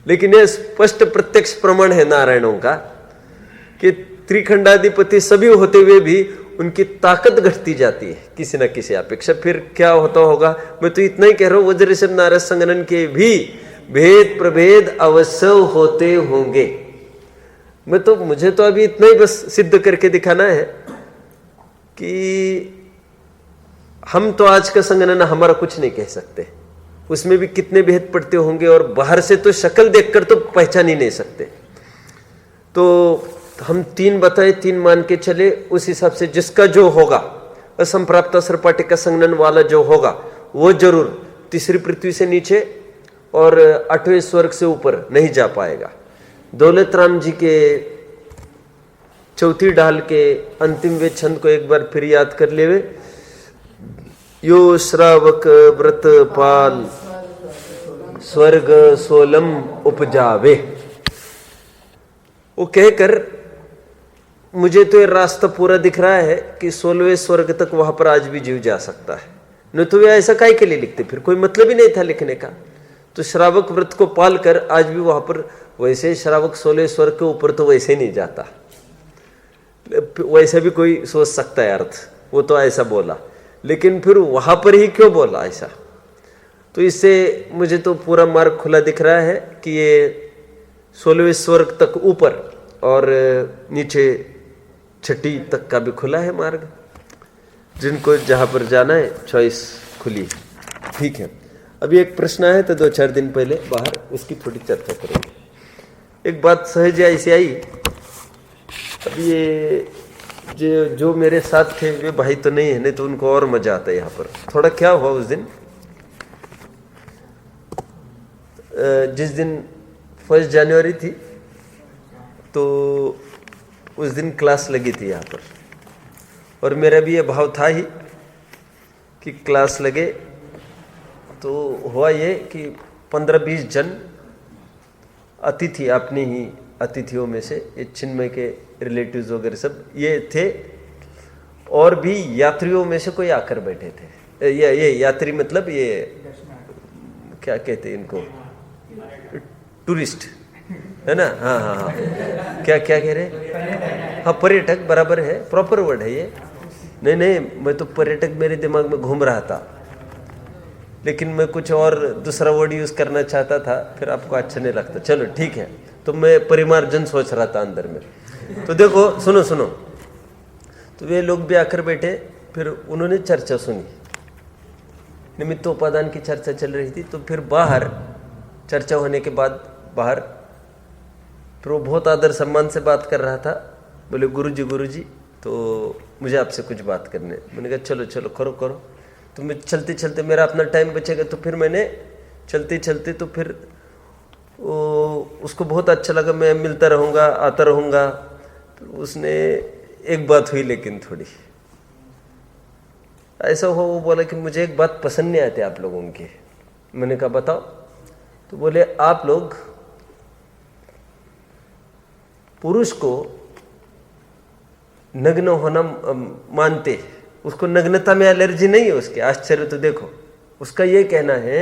[SPEAKER 1] लेकिन यह स्पष्ट प्रत्यक्ष प्रमाण है नारायणों का कि त्रिखंडाधिपति सभी होते हुए भी उनकी ताकत घटती जाती है किसी न किसी अपेक्षा। फिर क्या होता होगा, मैं तो इतना ही कह रहा हूं, वज्र ऋषभ नारद संघनन के भी भेद प्रभेद अवश्य होते होंगे। मुझे तो अभी इतना ही बस सिद्ध करके दिखाना है कि हम तो आज का संघनन हमारा कुछ नहीं कह सकते, उसमें भी कितने भेद पड़ते होंगे, और बाहर से तो शक्ल देखकर तो पहचान ही नहीं सकते। तो हम 3 बताए, 3 मान के चले, उस हिसाब से जिसका जो होगा, असंप्राप्त सर्पाटी का संघनन वाला जो होगा वो जरूर तीसरी पृथ्वी से नीचे और 8वें स्वर्ग से ऊपर नहीं जा पाएगा। दौलत राम जी के चौथी ढाल के अंतिम वे छंद को एक बार फिर याद कर लेवे, यो श्रावक व्रत पाल स्वर्ग सोलम उपजावे। वो कहकर मुझे तो ये रास्ता पूरा दिख रहा है कि 16वें स्वर्ग तक वहां पर आज भी जीव जा सकता है, नहीं तो वे ऐसा काहे के लिए लिखते, फिर कोई मतलब ही नहीं था लिखने का। तो श्रावक व्रत को पाल कर आज भी वहां पर, वैसे श्रावक 16वें स्वर्ग के ऊपर तो वैसे नहीं जाता, वैसे भी कोई सोच सकता है अर्थ, वो तो ऐसा बोला, लेकिन फिर वहां पर ही क्यों बोला ऐसा? तो इससे मुझे तो पूरा मार्ग खुला दिख रहा है कि ये 16वें स्वर्ग तक ऊपर और नीचे 6ठी तक का भी खुला है मार्ग, जिनको जहां पर जाना है चॉइस खुली। ठीक है, अभी एक प्रश्न आया था 2-4 दिन पहले बाहर, उसकी थोड़ी चर्चा करेंगे। एक बात सहज ऐसी आई, अभी ये जो मेरे साथ थे वे भाई तो नहीं है, नहीं तो उनको और मजा आता है यहाँ पर। थोड़ा क्या हुआ उस दिन, जिस दिन 1 जनवरी थी, तो उस दिन क्लास लगी थी यहाँ पर, और मेरा भी ये भाव था ही कि क्लास लगे। तो हुआ ये कि 15-20 जन अतिथि, अपने ही अतिथियों में से, ये चिन्मय के रिलेटिव्स वगैरह सब ये थे, और भी यात्रियों में से कोई आकर बैठे थे। ये यात्री मतलब ये क्या कहते हैं इनको, टूरिस्ट है ना? हाँ हाँ हाँ, क्या क्या कह रहे? हाँ, पर्यटक बराबर है, प्रॉपर वर्ड है ये। नहीं, मैं तो पर्यटक मेरे दिमाग में घूम रहा था, लेकिन मैं कुछ और दूसरा वर्ड यूज करना चाहता था, फिर आपको अच्छा नहीं लगता, चलो ठीक है। तो मैं परिमार्जन सोच रहा था अंदर में। तो देखो, सुनो, तो वे लोग भी आकर बैठे, फिर उन्होंने चर्चा सुनी निमित्तोपादान की चर्चा चल रही थी। तो फिर बाहर चर्चा होने के बाद बाहर फिर वो बहुत आदर सम्मान से बात कर रहा था। बोले गुरुजी तो मुझे आपसे कुछ बात करने। मैंने कहा चलो चलो करो करो। तो मैं चलते चलते मेरा अपना टाइम बचेगा, तो फिर मैंने चलते चलते तो फिर उसको बहुत अच्छा लगा, मैं मिलता रहूँगा आता रहूँगा। तो उसने एक बात हुई लेकिन थोड़ी ऐसा हो, वो बोला कि मुझे एक बात पसंद नहीं आती आप लोगों की। मैंने कहा बताओ। तो बोले आप लोग पुरुष को नग्न होना मानते, उसको नग्नता में एलर्जी नहीं है उसके। आश्चर्य तो देखो, उसका ये कहना है,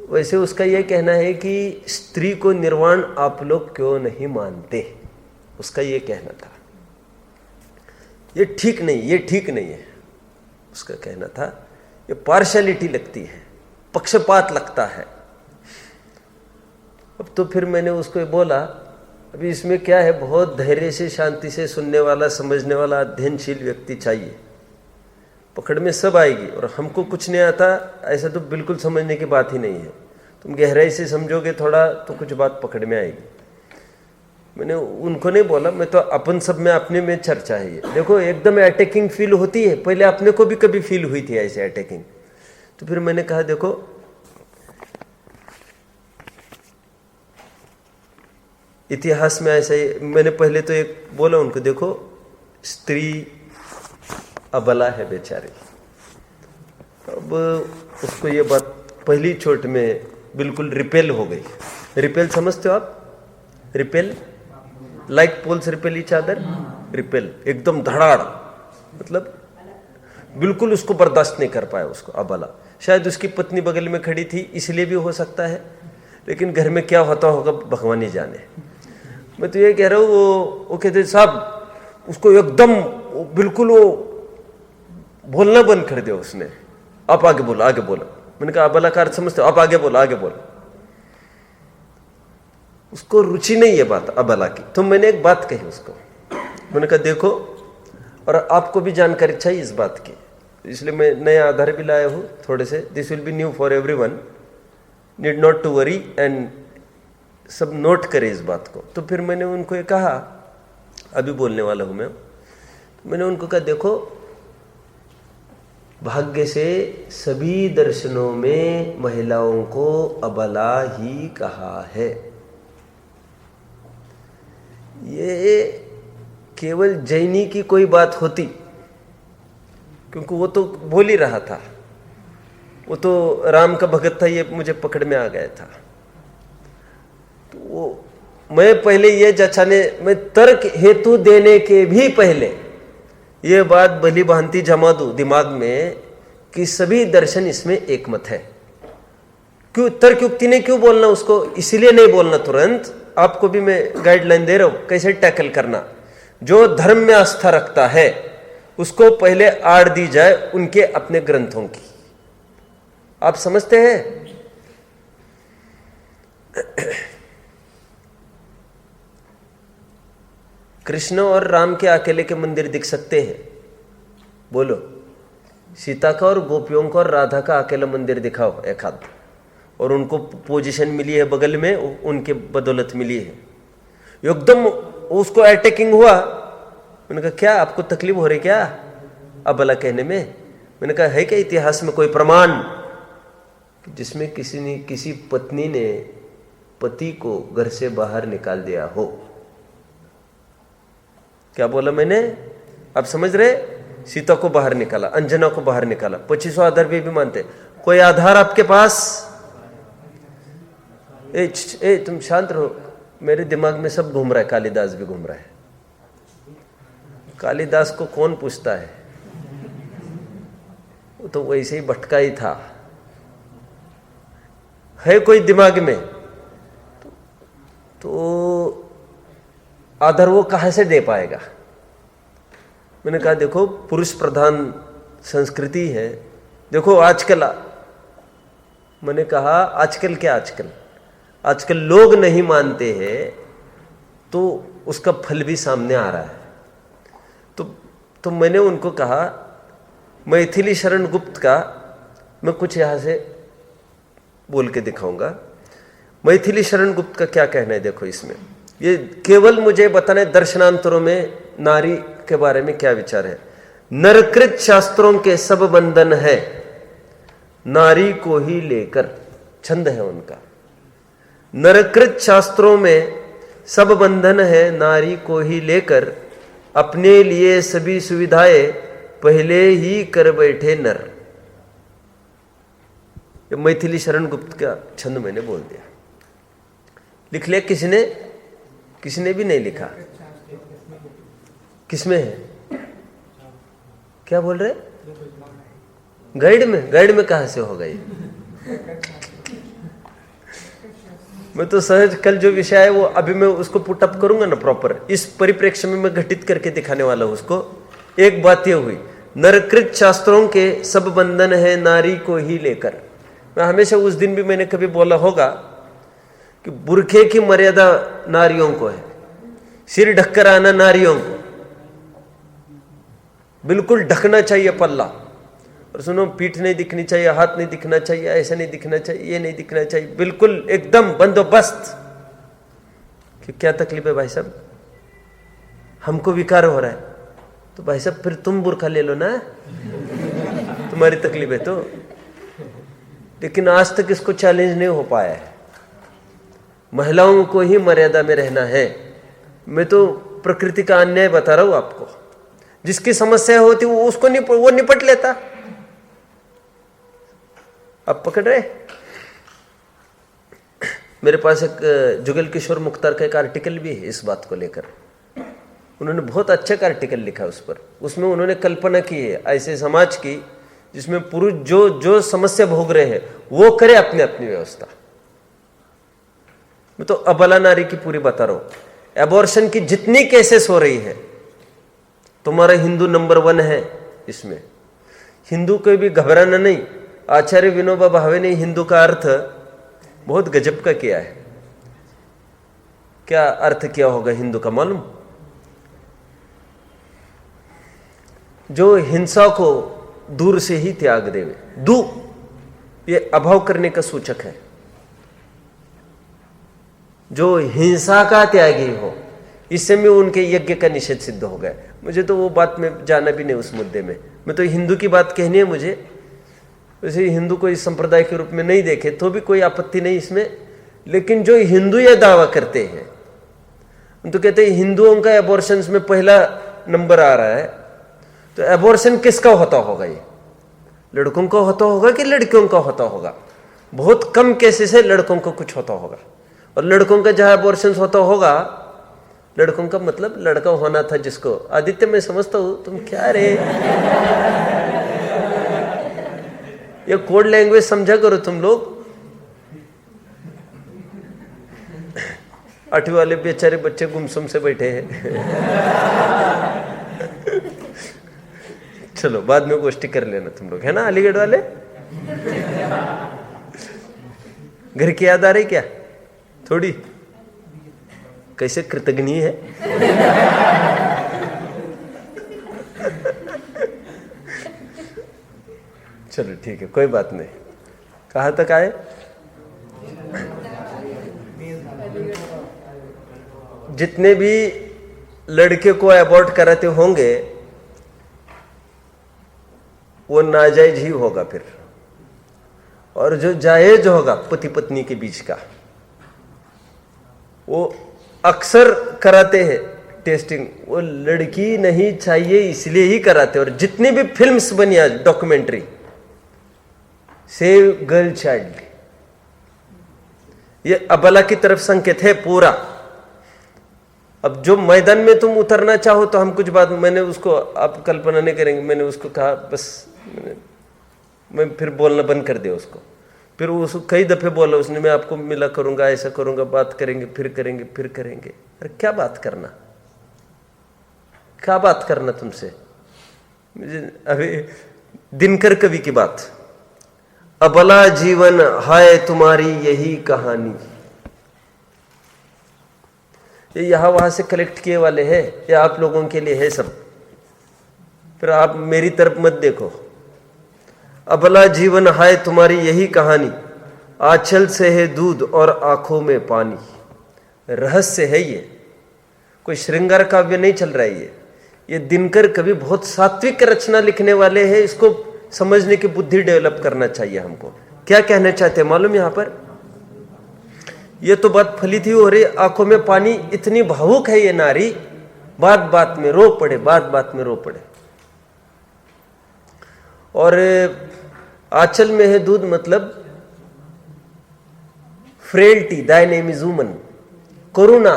[SPEAKER 1] वैसे उसका ये कहना है कि स्त्री को निर्वाण आप लोग क्यों नहीं मानते, उसका ये कहना था। ये ठीक नहीं है उसका कहना था। ये पार्शियलिटी लगती है, पक्षपात लगता है। अब तो फिर मैंने उसको बोला अभी इसमें क्या है, बहुत धैर्य से शांति से सुनने वाला समझने वाला अध्ययनशील व्यक्ति चाहिए। पकड़ में सब आएगी, और हमको कुछ नहीं आता ऐसा तो बिल्कुल समझने की बात ही नहीं है। तुम गहराई से समझोगे थोड़ा तो कुछ बात पकड़ में आएगी। मैंने उनको नहीं बोला, मैं तो अपन सब में अपने में चर्चा है। ये देखो एकदम अटैकिंग फील होती है, पहले अपने को भी कभी फील हुई थी ऐसे अटैकिंग। तो फिर मैंने कहा देखो इतिहास में ऐसा ही, मैंने पहले तो एक बोला उनको, देखो स्त्री अबला है बेचारी। अब उसको ये बात पहली चोट में बिल्कुल रिपेल हो गई। रिपेल समझते हो आप? Repel like poles repel each other, repel एकदम धड़ाड़, मतलब बिल्कुल उसको बर्दाश्त नहीं कर पाया उसको अबला। शायद उसकी पत्नी बगल में खड़ी थी इसलिए भी हो सकता है, लेकिन घर में क्या होता होगा भगवान ही जाने। मैं तो ये कह रहा हूँ, वो कहते साहब उसको एकदम बिल्कुल वो बोलना बंद कर दिया उसने। आप आगे बोलो आगे बोलो। मैंने कहा अबला का अर्थ समझते हो? आप आगे बोलो आगे बोलो। उसको रुचि नहीं है बात अबला की। तो मैंने एक बात कही उसको, मैंने कहा देखो, और आपको भी जानकारी चाहिए इस बात की, इसलिए मैं नए आधार भी लाया हूँ थोड़े से। This will be new for everyone, need not to worry, and सब नोट करें इस बात को। तो फिर मैंने उनको ये कहा, अभी बोलने वाला हूँ मैं। मैंने उनको कहा देखो, भाग्य से सभी दर्शनों में महिलाओं को अबला ही कहा है। ये केवल जैनी की कोई बात होती, क्योंकि वो तो बोल ही रहा था, वो तो राम का भगत था, ये मुझे पकड़ में आ गया था। तो वो मैं पहले ये जचाने, मैं तर्क हेतु देने के भी पहले ये बात भली भांति जमा दूं दिमाग में कि सभी दर्शन इसमें एक मत है। क्यों तर्क युक्ति ने क्यों बोलना उसको? इसलिए नहीं बोलना तुरंत, आपको भी मैं गाइडलाइन दे रहा हूं कैसे टैकल करना। जो धर्म में आस्था रखता है उसको पहले आड़ दी जाए उनके अपने ग्रंथों की। आप समझते हैं? कृष्ण और राम के अकेले के मंदिर दिख सकते हैं, बोलो। सीता का और गोपियों का और राधा का अकेला मंदिर दिखाओ एक हाथ, और उनको पोजीशन मिली है बगल में, उनके बदौलत मिली है। एकदम उसको अटैकिंग हुआ। मैंने कहा क्या आपको तकलीफ हो रही क्या अबला कहने में? मैंने कहा है क्या इतिहास में कोई प्रमाण जिसमें किसी पत्नी ने पति को घर से बाहर निकाल दिया हो? क्या बोला मैंने? आप समझ रहे? सीता को बाहर निकाला, अंजना को बाहर निकाला, 2500 आधार भी मानते। कोई आधार आपके पास? ए तुम शांत रहो, मेरे दिमाग में सब घूम रहा है, कालिदास भी घूम रहा है। कालिदास को कौन पूछता है? वो तो वैसे ही भटका ही था। है कोई दिमाग में तो आधार वो कहां से दे पाएगा? मैंने कहा देखो पुरुष प्रधान संस्कृति है। देखो आजकल, मैंने कहा आजकल क्या, आजकल लोग नहीं मानते हैं तो उसका फल भी सामने आ रहा है। तो मैंने उनको कहा मैथिली शरण गुप्त का मैं कुछ यहां से बोल के दिखाऊंगा। मैथिली शरण गुप्त का क्या कहना है देखो इसमें। ये केवल मुझे बताना है दर्शनांतरों में नारी के बारे में क्या विचार है। नरकृत शास्त्रों के सब बंधन है नारी को ही लेकर, छंद है उनका। नरकृत शास्त्रों में सब बंधन है नारी को ही लेकर, अपने लिए सभी सुविधाएं पहले ही कर बैठे नर। ये मैथिली शरण गुप्त का छंद मैंने बोल दिया। लिख लिया किसने? किसने भी नहीं लिखा। किसमें है? क्या बोल रहे? गाइड में? गाइड में कहां से होगा ये? मैं तो सहज कल जो विषय है वो अभी मैं उसको पुटअप करूंगा ना प्रॉपर, इस परिप्रेक्ष्य में मैं घटित करके दिखाने वाला हूं उसको। एक बात ये हुई, नरकृत शास्त्रों के सब बंधन है नारी को ही लेकर। मैं हमेशा उस दिन भी मैंने कभी बोला होगा कि बुरखे की मर्यादा नारियों को है, सिर ढककर आना नारियों को, बिल्कुल ढकना चाहिए पल्ला। और सुनो, पीठ नहीं दिखनी चाहिए, हाथ नहीं दिखना चाहिए, ऐसा नहीं दिखना चाहिए, ये नहीं दिखना चाहिए, बिल्कुल एकदम बंदोबस्त। कि क्या तकलीफ है भाई साहब? हमको विकार हो रहा है तो भाई साहब फिर तुम बुरखा ले लो ना, तुम्हारी तकलीफ है तो। लेकिन आज तक इसको चैलेंज नहीं हो पाया है। महिलाओं को ही मर्यादा में रहना है। मैं तो प्रकृति का अन्याय बता रहा हूं आपको। जिसकी समस्या होती वो उसको वो निपट लेता। अब पकड़ रहे? मेरे पास एक जुगल किशोर मुख्तार का एक आर्टिकल भी है इस बात को लेकर। उन्होंने बहुत अच्छा का आर्टिकल लिखा उस पर। उसमें उन्होंने कल्पना की है ऐसे समाज की जिसमें पुरुष जो जो समस्या भोग रहे हैं वो करे अपनी अपनी व्यवस्था। मैं तो अबला नारी की पूरी बता रहा हूं। एबॉर्शन की जितनी केसेस हो रही है, तुम्हारा हिंदू नंबर 1 है इसमें। हिंदू को भी घबराना नहीं। आचार्य विनोबा भावे ने हिंदू का अर्थ बहुत गजब का किया है। क्या अर्थ किया होगा हिंदू का मालूम? जो हिंसा को दूर से ही त्याग देवे। दू ये अभाव करने का सूचक है। जो हिंसा का त्यागी हो, इससे में उनके यज्ञ का निषेध सिद्ध हो गया। मुझे तो वो बात में जाना भी नहीं उस मुद्दे में। मैं तो हिंदू की बात कहनी है मुझे। वैसे हिंदू को इस संप्रदाय के रूप में नहीं देखे तो भी कोई आपत्ति नहीं इसमें। लेकिन जो हिंदू ये दावा करते हैं तो कहते हैं हिंदुओं का एबॉर्शन में पहला नंबर आ रहा है। तो एबॉर्शन किसका होता होगा? ये लड़कों का होता होगा कि लड़कियों का होता होगा? बहुत कम केसेस है लड़कों को कुछ होता होगा। और लड़कों का जहां एबॉर्शन होता होगा, लड़कों का मतलब लड़का होना था जिसको। आदित्य मैं समझता हूं तुम क्या रे, ये कोड लैंग्वेज समझा करो तुम लोग। 8वीं वाले बेचारे बच्चे गुमसुम से बैठे हैं। चलो बाद में गोष्ठी कर लेना तुम लोग, है ना अलीगढ़ वाले? घर की याद आ रही क्या थोड़ी? कैसे कृतज्ञ है। चलो ठीक है, कोई बात नहीं। कहां तक आए? जितने भी लड़के को अबॉर्ट कराते होंगे वो नाजायज ही होगा फिर। और जो जायज होगा पति पत्नी के बीच का, वो अक्सर कराते हैं टेस्टिंग। वो लड़की नहीं चाहिए इसलिए ही कराते। और जितनी भी फिल्म्स बनी आज डॉक्यूमेंट्री, सेव गर्ल चाइल्ड, ये अबला की तरफ संकेत है पूरा। अब जो मैदान में तुम उतरना चाहो तो हम कुछ बात, मैंने उसको, आप कल्पना नहीं करेंगे, मैंने उसको कहा बस मैं फिर बोलना बंद कर दिया उसको। फिर उसको कई दफे बोला उसने, मैं आपको मिला करूंगा, ऐसा करूंगा, बात करेंगे, फिर करेंगे, फिर करेंगे। अरे क्या बात करना, क्या बात करना तुमसे? मुझे अभी दिनकर कवि की बात, अबला जीवन हाय तुम्हारी यही कहानी। ये यहां वहां से कलेक्ट किए वाले हैं, ये आप लोगों के लिए है सब। फिर आप मेरी तरफ मत देखो, अबला जीवन हाय तुम्हारी यही कहानी, आंचल से है दूध और आंखों में पानी। रहस्य है ये, कोई श्रृंगार काव्य नहीं चल रहा है ये दिनकर कवि बहुत सात्विक रचना लिखने वाले हैं। इसको समझने की बुद्धि डेवलप करना चाहिए हमको। क्या कहना चाहते हैं मालूम? यहां पर ये तो बात फलित ही हो रही, आंखों में पानी। इतनी भावुक है ये नारी, बात बात में रो पड़े, बात बात में रो पड़े। और आंचल में है दूध मतलब फ्रेल्टी, दाय नेम इज वुमन, करुणा,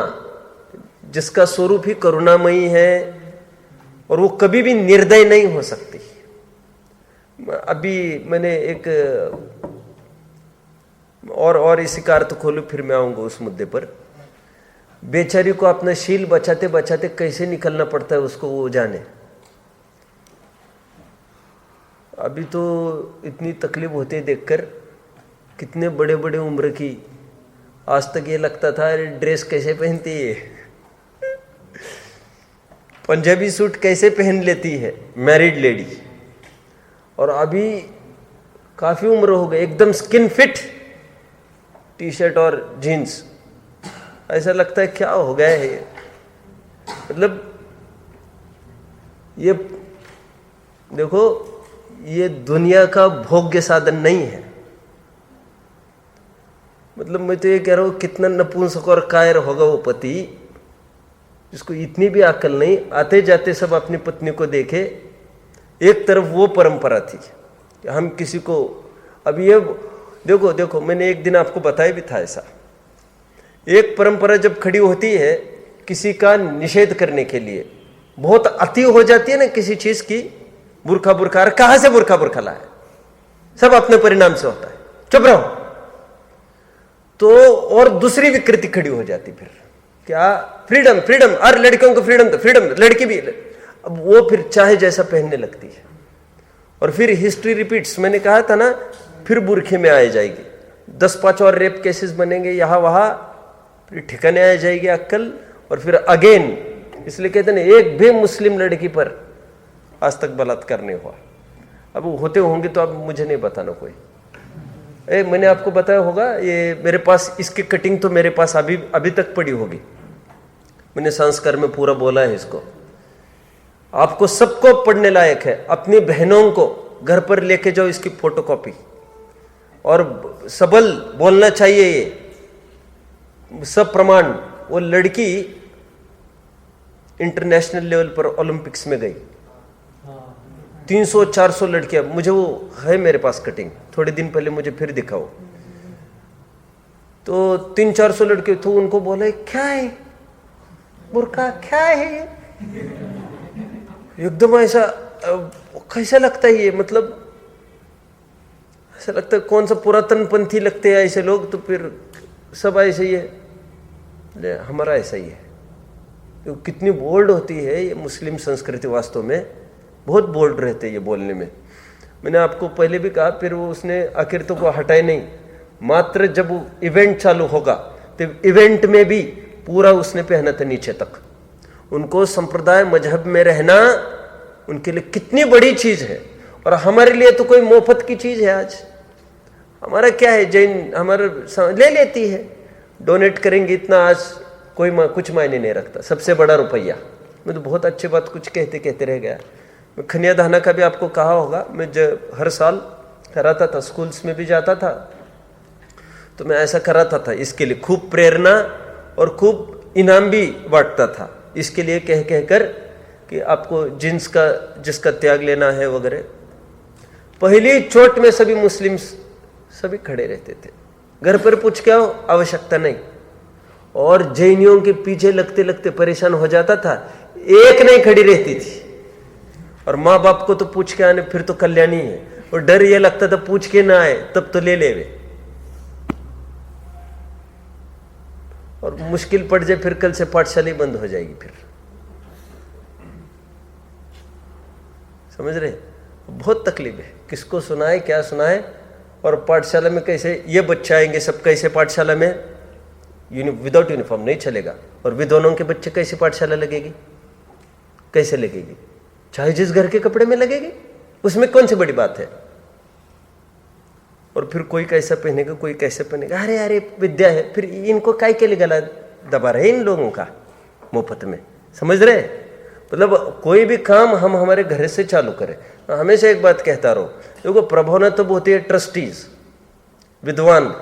[SPEAKER 1] जिसका स्वरूप ही करुणामयी है और वो कभी भी निर्दय नहीं हो सकती। अभी मैंने एक और इसी का अर्थ खोलू, फिर मैं आऊंगा उस मुद्दे पर। बेचारी को अपना शील बचाते बचाते कैसे निकलना पड़ता है उसको वो जाने। अभी तो इतनी तकलीफ होती है देखकर, कितने बड़े बड़े उम्र की। आज तक ये लगता था अरे ड्रेस कैसे पहनती है, पंजाबी सूट कैसे पहन लेती है मैरिड लेडी। और अभी काफी उम्र हो गई, एकदम स्किन फिट, टी शर्ट और जीन्स। ऐसा लगता है क्या हो गया है ये। मतलब ये देखो, ये दुनिया का भोग्य साधन नहीं है। मतलब मैं तो ये कह रहा हूं, कितना नपुंसक और कायर होगा वो पति जिसको इतनी भी अकल नहीं, आते जाते सब अपनी पत्नी को देखे। एक तरफ वो परंपरा थी कि हम किसी को, अब ये देखो देखो, मैंने एक दिन आपको बताया भी था ऐसा। एक परंपरा जब खड़ी होती है किसी का निषेध करने के लिए, बहुत अति हो जाती है ना किसी चीज की, बुरखा बुरखा, अरे कहां से बुरखा बुरखा लाए, सब अपने परिणाम से होता है, चुप रहो। तो और दूसरी विकृति खड़ी हो जाती फिर, क्या फ्रीडम फ्रीडम, अरे लड़कियों को फ्रीडम तो फ्रीडम, लड़की भी। अब वो फिर चाहे जैसा पहनने लगती है और फिर हिस्ट्री रिपीट्स। मैंने कहा था ना, फिर बुरखे में आ जाएगी, 10-5 और रेप केसेस बनेंगे यहां वहां, फिर ठिकाने आ जाएगी अक्कल, और फिर अगेन। इसलिए कहते ना, एक भी मुस्लिम लड़की पर आज तक बलात्कार नहीं हुआ। अब होते होंगे तो अब मुझे नहीं बताना कोई। मैंने आपको बताया होगा, ये मेरे पास इसकी कटिंग तो मेरे पास अभी तक पड़ी होगी। मैंने संस्कार में पूरा बोला है इसको। आपको सबको पढ़ने लायक है। अपनी बहनों को घर पर लेके जाओ इसकी फोटोकॉपी, और सबल बोलना चाहिए ये सब प्रमाण। वो लड़की इंटरनेशनल लेवल पर ओलंपिक्स में गई, 300-400 लड़कियां। मुझे वो है मेरे पास कटिंग, थोड़े दिन पहले मुझे फिर दिखाओ। तो 300-400 लड़के तो उनको बोले क्या है बुर्का, क्या है ये, एकदम ऐसा कैसा लगता है ये। मतलब ऐसा लगता है कौन सा पुरातन पंथी लगते हैं ऐसे लोग। तो फिर सब ऐसे ही है, हमारा ऐसा ही है। तो कितनी बोल्ड होती है ये मुस्लिम संस्कृति, वास्तव में बहुत बोल्ड रहते हैं ये बोलने में। मैंने आपको पहले भी कहा, फिर वो उसने आखिर तो को हटाए नहीं। मात्र जब वो इवेंट चालू होगा तो इवेंट में भी पूरा उसने पहना था नीचे तक। उनको संप्रदाय मजहब में रहना उनके लिए कितनी बड़ी चीज है, और हमारे लिए तो कोई मुफ्त की चीज है। आज हमारा क्या है, जैन हमारे ले लेती है, डोनेट करेंगे इतना, आज कोई कुछ मायने नहीं रखता। सबसे बड़ा रुपया। मैं तो बहुत अच्छी बात कुछ कहते कहते रह गया। मैं खनिया धाना का भी आपको कहा होगा, मैं जब हर साल कराता था, स्कूल्स में भी जाता था, तो मैं ऐसा कराता था। इसके लिए खूब प्रेरणा और खूब इनाम भी बांटता था, इसके लिए कह कहकर कि आपको जिन्स का जिसका त्याग लेना है वगैरह। पहली चोट में सभी मुस्लिम सभी खड़े रहते थे। घर पर पूछ के आओ, आवश्यकता नहीं। और जैनियों के पीछे लगते लगते परेशान हो जाता था, एक नहीं खड़ी रहती थी। और माँ बाप को तो पूछ के आने फिर तो कल्याणी है, और डर ये लगता था पूछ के ना आए तब तो ले वे। और मुश्किल पड़ जाए फिर कल से पाठशाला बंद हो जाएगी। फिर समझ रहे, बहुत तकलीफ है, किसको सुनाए क्या सुनाए। और पाठशाला में कैसे ये बच्चे आएंगे, सब कैसे पाठशाला में विदाउट यूनिफॉर्म नहीं चलेगा। और विद्वानों के बच्चे कैसे पाठशाला लगेगी, कैसे लगेगी, चाहे जिस घर के कपड़े में लगेगी, उसमें कौन सी बड़ी बात है। और फिर कोई कैसा पहनेगा, कोई कैसे पहनेगा। अरे अरे विद्या है, फिर इनको काय के लिए गला दबा रहे इन लोगों का मुफ्त में, समझ रहे? मतलब कोई भी काम हम हमारे घर से चालू करें। हमेशा एक बात कहता रहो, देखो प्रभावना तब होती है ट्रस्टीज, विद्वान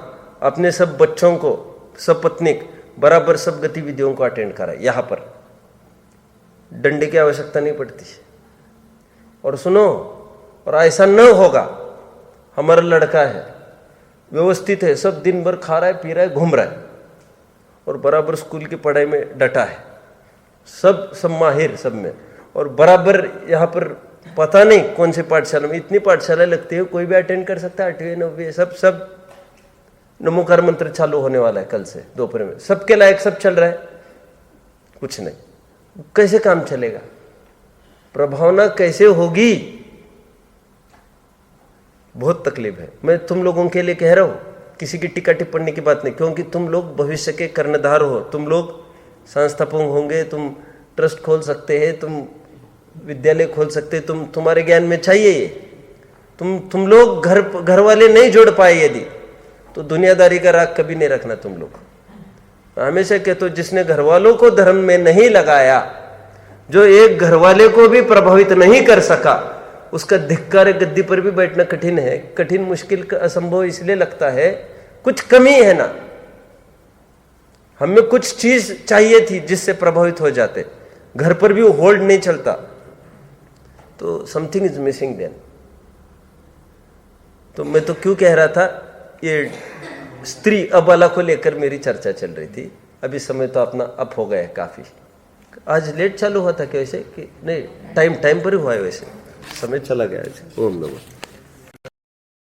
[SPEAKER 1] अपने सब बच्चों को, सब पत्नीक बराबर सब गतिविधियों को अटेंड कराए। यहाँ पर डंडे की आवश्यकता नहीं पड़ती। और सुनो, और ऐसा न होगा, हमारा लड़का है, व्यवस्थित है, सब दिन भर खा रहा है, पी रहा है, घूम रहा है, और बराबर स्कूल की पढ़ाई में डटा है, सब माहिर सब में, और बराबर यहाँ पर पता नहीं कौन से पाठशाला में, इतनी पाठशाला लगती है, कोई भी अटेंड कर सकता है, 8वीं 9वीं सब नमोकार मंत्र चालू होने वाला है कल से दोपहर में, सबके लायक सब चल रहा है, कुछ नहीं। कैसे काम चलेगा? प्रभावना कैसे होगी? बहुत तकलीफ है। मैं तुम लोगों के लिए कह रहा हूं, किसी की टीका टिप्पणी की बात नहीं, क्योंकि तुम लोग भविष्य के कर्णधार हो, तुम लोग संस्थापक होंगे, तुम ट्रस्ट खोल सकते हैं, तुम विद्यालय खोल सकते हैं, तुम्हारे ज्ञान में चाहिए ये। तुम लोग घर वाले नहीं जोड़ पाए यदि, तो दुनियादारी का राग कभी नहीं रखना तुम लोग। हमेशा कहते हो, जिसने घर वालों को धर्म में नहीं लगाया, जो एक घर वाले को भी प्रभावित नहीं कर सका, उसका धिक्कार गद्दी पर भी बैठना कठिन है। कठिन, मुश्किल, असंभव इसलिए लगता है, कुछ कमी है ना, हमें कुछ चीज चाहिए थी जिससे प्रभावित हो जाते। घर पर भी होल्ड नहीं चलता, तो समथिंग इज मिसिंग देन। तो मैं तो क्यों कह रहा था, ये स्त्री अबला को लेकर मेरी चर्चा चल रही थी। अभी समय तो अपना अप हो गया है काफी। आज लेट चालू हुआ था क्या वैसे कि नहीं? टाइम पर ही हुआ है वैसे, समय चला गया है। ओम नमः।